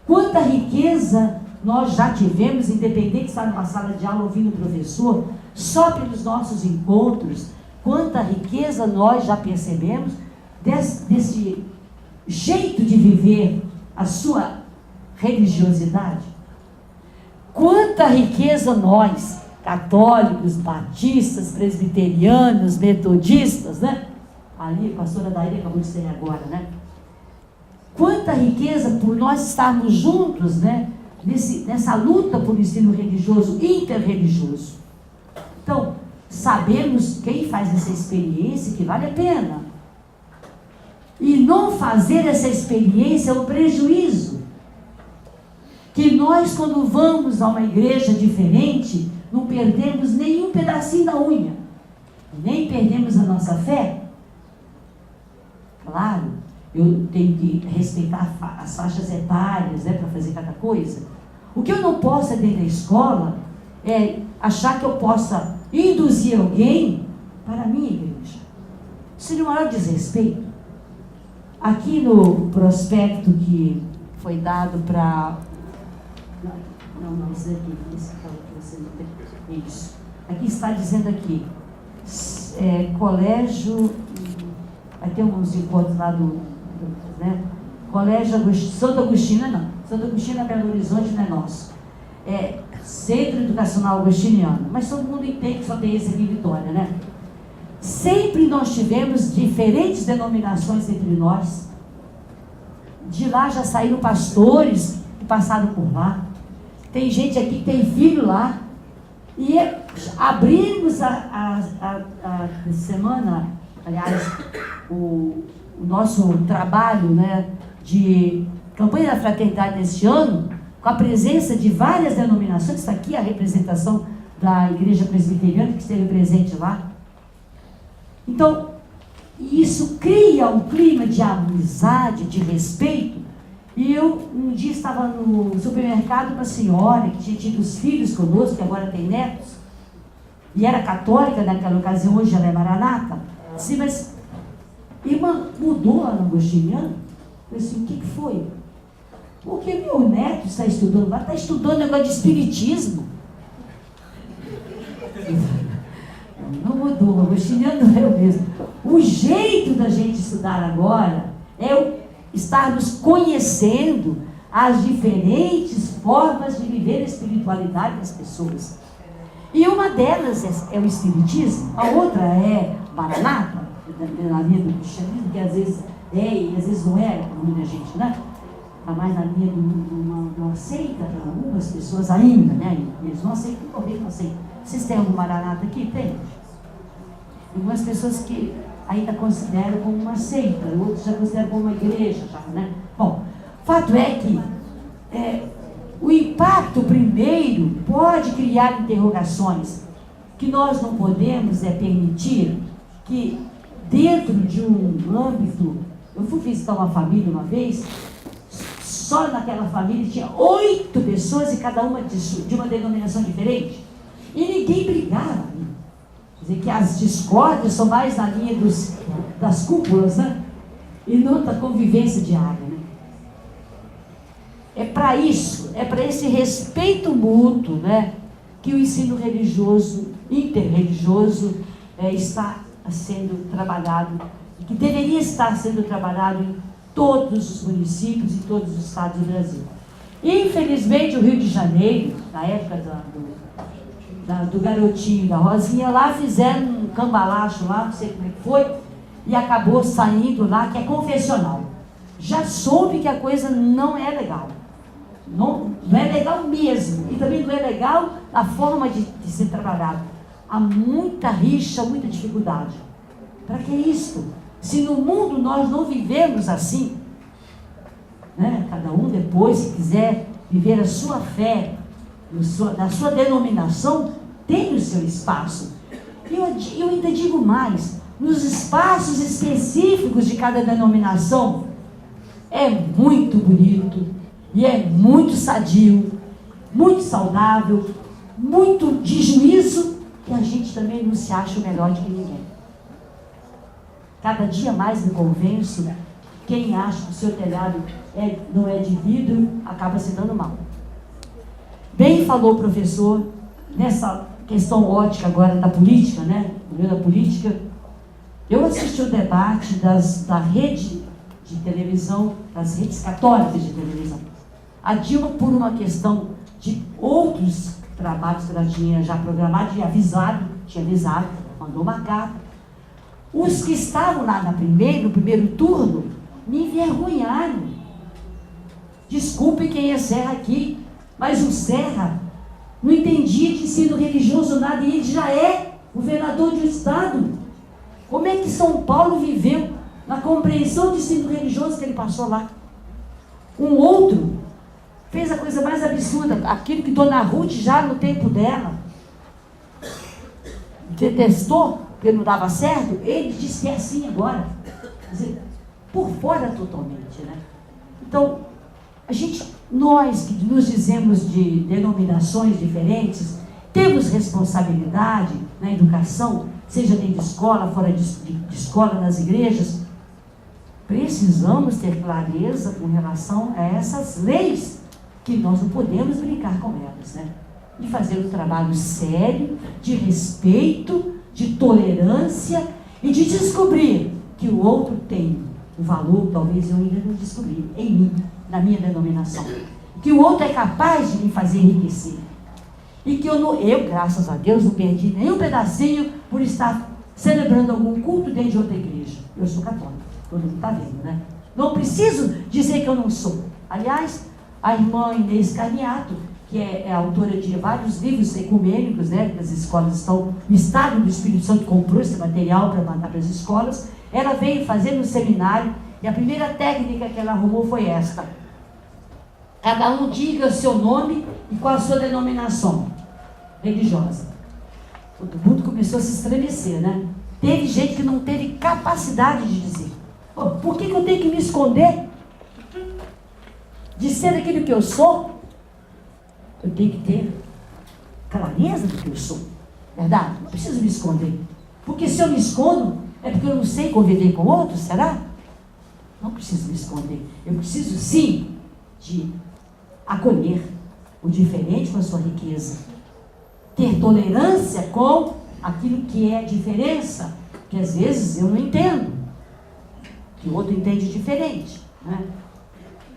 Quanta riqueza nós já tivemos, independente de estar numa sala de aula ouvindo o professor, só pelos nossos encontros, quanta riqueza nós já percebemos desse jeito de viver a sua religiosidade. Quanta riqueza nós, católicos, batistas, presbiterianos, metodistas, né? Ali, a pastora Daíra acabou de ser agora, né? Quanta riqueza por nós estarmos juntos, né? Nessa luta por ensino religioso, interreligioso. Então, sabemos quem faz essa experiência que vale a pena. E não fazer essa experiência é um prejuízo. Que nós, quando vamos a uma igreja diferente, não perdemos nenhum pedacinho da unha, nem perdemos a nossa fé. Claro, eu tenho que respeitar as faixas etárias, né, para fazer cada coisa. O que eu não posso dentro da escola é achar que eu possa induzir alguém para a minha igreja. Seria o maior desrespeito. Aqui no prospecto que foi dado para... Não, esse aqui, esse que você não tem. Isso. Aqui está dizendo aqui, colégio, vai ter uns encontros lá né? Colégio Santo Agostinho, não. Santo Agostinho é Belo Horizonte, não é nosso. É Centro Educacional Agostiniano, mas todo mundo entende que só tem esse aqui em Vitória, né? Sempre nós tivemos diferentes denominações entre nós. De lá já saíram pastores que passaram por lá. Tem gente aqui que tem filho lá. E abrimos a semana, aliás, o nosso trabalho, né, de campanha da fraternidade neste ano, com a presença de várias denominações. Está aqui a representação da Igreja Presbiteriana que esteve presente lá. Então, isso cria um clima de amizade, de respeito. E eu, um dia, estava no supermercado com a senhora, que tinha tido os filhos conosco, que agora tem netos, e era católica naquela ocasião, hoje ela é maranata. Disse, mas, irmã, mudou a agostiniana? Eu disse, o que foi? Porque meu neto está estudando lá, está estudando negócio de espiritismo. Não mudou, o agostiniano não é o mesmo. O jeito da gente estudar agora é estarmos conhecendo as diferentes formas de viver a espiritualidade das pessoas. E uma delas é o espiritismo, a outra é maranata, na linha do cristianismo, que às vezes é e às vezes não é, para muita gente, né? Está mais na linha de uma seita para algumas pessoas ainda, né? Eles não aceitam, talvez não aceitam. Vocês têm algum maranata aqui? Tem. Algumas pessoas que ainda consideram como uma seita, outros já consideram como uma igreja, já, né? Bom, fato é que o impacto primeiro pode criar interrogações que nós não podemos permitir que dentro de um âmbito... Eu fui visitar uma família uma vez, só naquela família tinha 8 pessoas e cada uma de uma denominação diferente. E ninguém brigava. Quer dizer que as discórdias são mais na linha das cúpulas, né? E não da convivência diária, né? É para isso, é para esse respeito mútuo, né, que o ensino religioso, interreligioso, está sendo trabalhado, que deveria estar sendo trabalhado em todos os municípios e todos os estados do Brasil. Infelizmente, o Rio de Janeiro, na época do garotinho, da Rosinha, lá fizeram um cambalacho lá, não sei como é que foi, e acabou saindo lá, que é confessional. Já soube que a coisa não é legal. Não é legal mesmo. E também não é legal a forma de ser trabalhado. Há muita rixa, muita dificuldade. Para que isso? Se no mundo nós não vivemos assim, né? Cada um depois, se quiser viver a sua fé, da sua denominação, tem o seu espaço. Eu ainda digo mais, nos espaços específicos de cada denominação, é muito bonito, e é muito sadio, muito saudável, muito de juízo, e a gente também não se acha o melhor de que ninguém. Cada dia mais me convenço, quem acha que o seu telhado não é de vidro, acaba se dando mal. Bem falou o professor, nessa questão ótica agora da política, né? No meio da política, eu assisti o debate da rede de televisão, das redes católicas de televisão. A Dilma, por uma questão de outros trabalhos que ela tinha já programado, tinha avisado, mandou uma carta. Os que estavam lá no primeiro turno, me envergonharam. Desculpe quem é Serra aqui, mas o Serra não entendia de ensino religioso nada, e ele já é governador de um estado. Como é que São Paulo viveu na compreensão de ensino religioso que ele passou lá? Um outro fez a coisa mais absurda, aquilo que Dona Ruth, já no tempo dela, detestou, porque não dava certo, ele disse que é assim agora. Quer dizer, por fora totalmente, né? Então, nós que nos dizemos de denominações diferentes, temos responsabilidade na educação, seja dentro de escola, fora de escola, nas igrejas. Precisamos ter clareza com relação a essas leis, que nós não podemos brincar com elas, né? De fazer um trabalho sério, de respeito, de tolerância e de descobrir que o outro tem o valor, talvez eu ainda não descobri, em mim, na minha denominação. Que o outro é capaz de me fazer enriquecer. E que eu, graças a Deus, não perdi nenhum pedacinho por estar celebrando algum culto dentro de outra igreja. Eu sou católica, todo mundo está vendo, né? Não preciso dizer que eu não sou. Aliás, a irmã Inês Carniato, que é autora de vários livros ecumênicos, né, que as escolas estão, o Estado do Espírito Santo comprou esse material para mandar para as escolas, ela veio fazer no seminário, e a primeira técnica que ela arrumou foi esta: cada um diga o seu nome e qual a sua denominação religiosa. Todo mundo começou a se estremecer, né? Teve gente que não teve capacidade de dizer. Oh, por que eu tenho que me esconder de ser aquilo que eu sou? Eu tenho que ter clareza do que eu sou. Verdade? Não preciso me esconder. Porque se eu me escondo, é porque eu não sei conviver com outros, será? Não preciso me esconder. Eu preciso, sim, de acolher o diferente com a sua riqueza. Ter tolerância com aquilo que é diferença, que às vezes eu não entendo, que o outro entende diferente, né?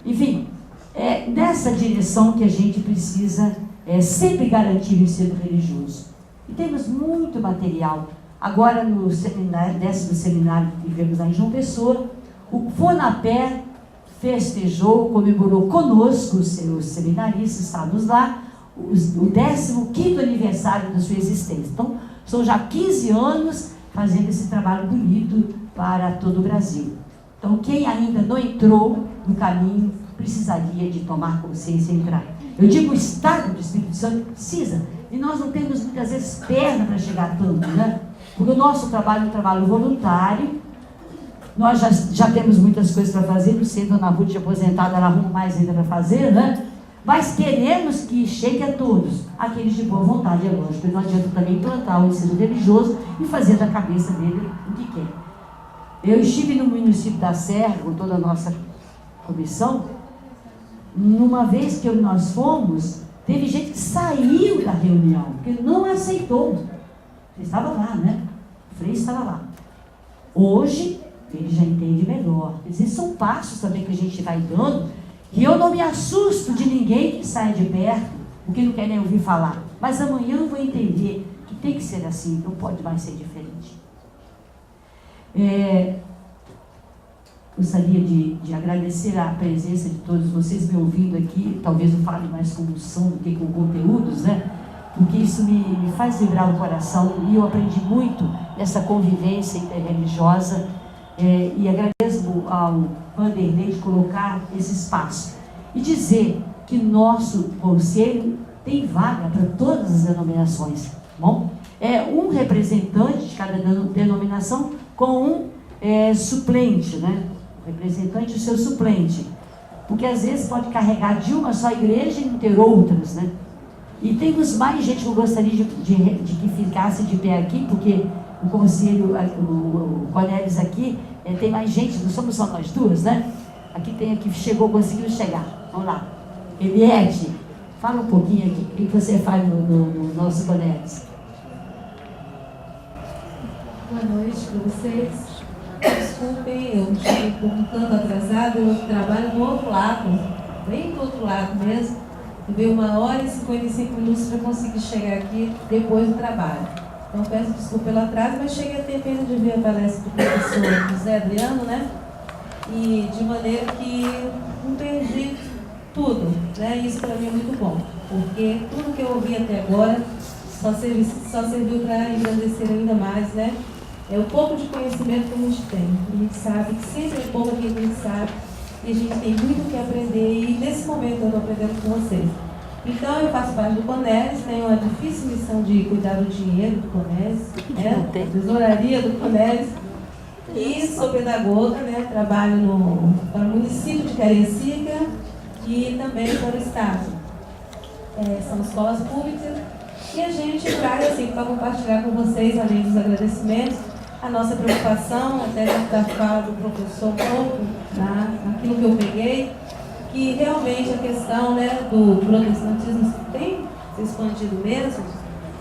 Enfim, é nessa direção que a gente precisa sempre garantir o ensino religioso. E temos muito material. Agora, no seminário, 10º seminário que tivemos lá em João Pessoa, o FONAPER festejou, comemorou conosco, os seminaristas, estávamos lá, o 15º aniversário da sua existência. Então, são já 15 anos fazendo esse trabalho bonito para todo o Brasil. Então, quem ainda não entrou no caminho, precisaria de tomar consciência e entrar. Eu digo, o Estado do Espírito Santo precisa, e nós não temos muitas vezes perna para chegar tanto, né? Porque o nosso trabalho é um trabalho voluntário, Nós já temos muitas coisas para fazer, não sei, Dona Ruth aposentada, ela arruma mais ainda para fazer, né? Mas queremos que chegue a todos, aqueles de boa vontade, é lógico. Não adianta também implantar o ensino religioso e fazer da cabeça dele o que quer. Eu estive no município da Serra, com toda a nossa comissão. Numa vez que nós fomos, teve gente que saiu da reunião, porque não aceitou. Você estava lá, né? O Frei estava lá. Hoje, ele já entende melhor. Esses são passos também que a gente vai dando, e eu não me assusto de ninguém que sai de perto, porque não quer nem ouvir falar. Mas amanhã eu vou entender que tem que ser assim, não pode mais ser diferente. Gostaria de agradecer a presença de todos vocês me ouvindo aqui. Talvez eu fale mais com o som do que com conteúdos, né? Porque isso me faz vibrar o coração, e eu aprendi muito nessa convivência interreligiosa. E agradeço ao Vanderlei de colocar esse espaço e dizer que nosso conselho tem vaga para todas as denominações. Bom, é um representante de cada denominação com um suplente, né? O representante e o seu suplente, porque às vezes pode carregar de uma só igreja e não ter outras, né? E temos mais gente que eu gostaria de que ficasse de pé aqui, porque o conselho, o Cornélis aqui, tem mais gente, não somos só nós duas, né? Aqui tem a que chegou, conseguiu chegar. Vamos lá. Eliette, fala um pouquinho aqui, o que você faz no nosso Cornélis. Boa noite para vocês. Desculpem, eu cheguei um tanto atrasado, eu trabalho do outro lado, bem do outro lado mesmo. Levei 1h55 para conseguir chegar aqui depois do trabalho. Então peço desculpa pelo atraso, mas cheguei a ter pena de ver a palestra do professor José Adriano, né? E de maneira que não perdi tudo, né? Isso para mim é muito bom, porque tudo que eu ouvi até agora só serviu para engrandecer ainda mais, né? É o pouco de conhecimento que a gente tem. A gente sabe que sempre é pouco aquilo que a gente sabe, e a gente tem muito o que aprender, e nesse momento eu estou aprendendo com vocês. Então, eu faço parte do CONES, tenho a difícil missão de cuidar do dinheiro do CONES, né? Tesouraria do CONES, e sou pedagoga, né? Trabalho para o município de Cariacica e também para o estado. São escolas públicas, e a gente traz assim, para compartilhar com vocês, além dos agradecimentos, a nossa preocupação, até da fala do professor um pouco, naquilo que eu peguei, que realmente a questão, né, do protestantismo tem se expandido mesmo,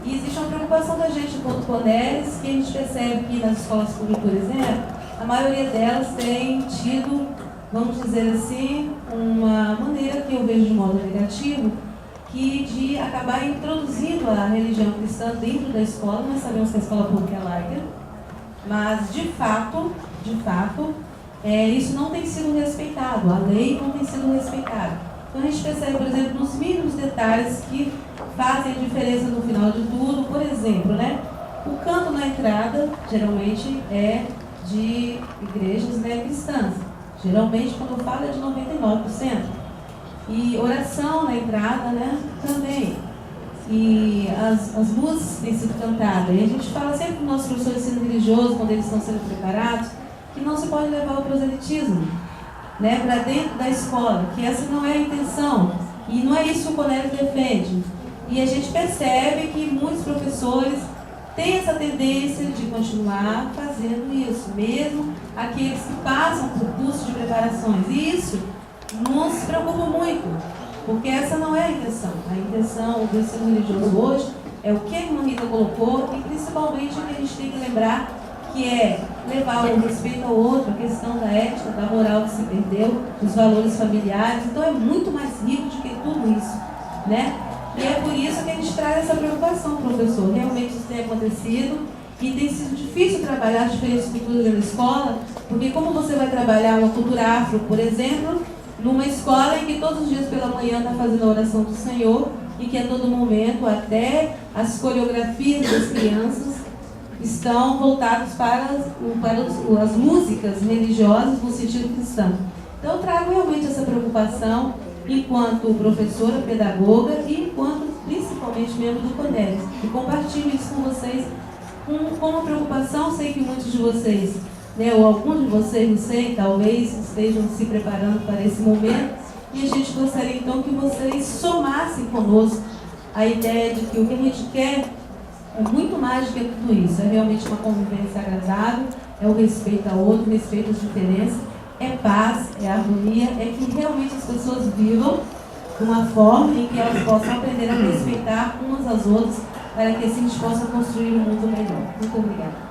e existe uma preocupação da gente enquanto CONES, que a gente percebe que nas escolas públicas, por exemplo, a maioria delas tem tido, vamos dizer assim, uma maneira que eu vejo de modo negativo, que de acabar introduzindo a religião cristã dentro da escola. Nós sabemos que a escola pública é laica, mas de fato, isso não tem sido respeitado, a lei não tem sido respeitada. Então a gente percebe, por exemplo, nos mínimos detalhes que fazem a diferença no final de tudo. Por exemplo, né, o canto na entrada geralmente é de igrejas, né, cristãs. Geralmente, quando eu falo, é de 99%. E oração na entrada, né, também. E as músicas têm sido cantadas. E a gente fala sempre para os nossos professores de ensino religioso, quando eles estão sendo preparados, que não se pode levar o proselitismo, né, para dentro da escola, que essa não é a intenção. E não é isso que o CONES defende. E a gente percebe que muitos professores têm essa tendência de continuar fazendo isso, mesmo aqueles que passam por curso de preparações. E isso nos preocupa muito, porque essa não é a intenção. A intenção do ensino religioso hoje é o que a irmã Rita colocou, e principalmente o que a gente tem que lembrar, que é levar o respeito ao outro, a questão da ética, da moral que se perdeu, dos valores familiares. Então é muito mais rico do que tudo isso, né? E é por isso que a gente traz essa preocupação, professor. Realmente isso tem acontecido e tem sido difícil trabalhar as diferentes culturas na escola, porque como você vai trabalhar uma cultura afro, por exemplo, numa escola em que todos os dias pela manhã está fazendo a oração do Senhor, e que a todo momento, até as coreografias das crianças estão voltadas para as músicas religiosas no sentido cristão. Então eu trago realmente essa preocupação enquanto professora, pedagoga e enquanto principalmente membro do CONES. E compartilho isso com vocês com uma preocupação. Sei que muitos de vocês né, ou alguns de vocês, não sei, talvez estejam se preparando para esse momento, e a gente gostaria então que vocês somassem conosco a ideia de que o que a gente quer é muito mais do que tudo isso, é realmente uma convivência agradável, é o respeito ao outro, respeito às diferenças, é paz, é harmonia, é que realmente as pessoas vivam de uma forma em que elas possam aprender a respeitar umas às outras, para que assim a gente possa construir um mundo melhor. Muito obrigada.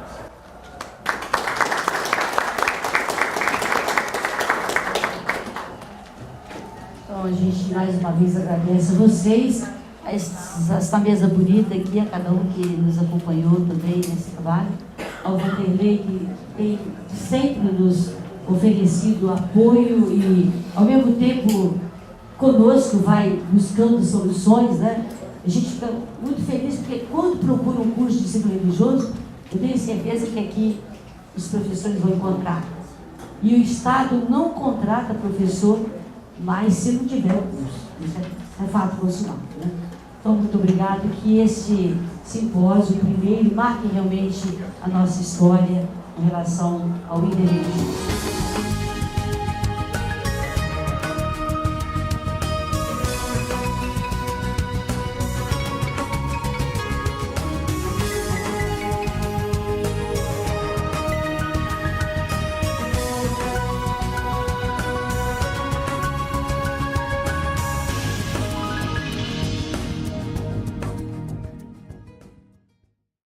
Então, a gente mais uma vez agradece a vocês, esta mesa bonita aqui, a cada um que nos acompanhou também nesse trabalho, ao Vanderlei, que tem sempre nos oferecido apoio e, ao mesmo tempo, conosco vai buscando soluções, né? A gente fica muito feliz porque quando procura um curso de ensino religioso, eu tenho certeza que aqui os professores vão encontrar. E o Estado não contrata professor, mas se não tiver o curso. Isso é fato consumal, né? Então, muito obrigado. Que esse simpósio, primeiro, marque realmente a nossa história em relação ao interreligioso.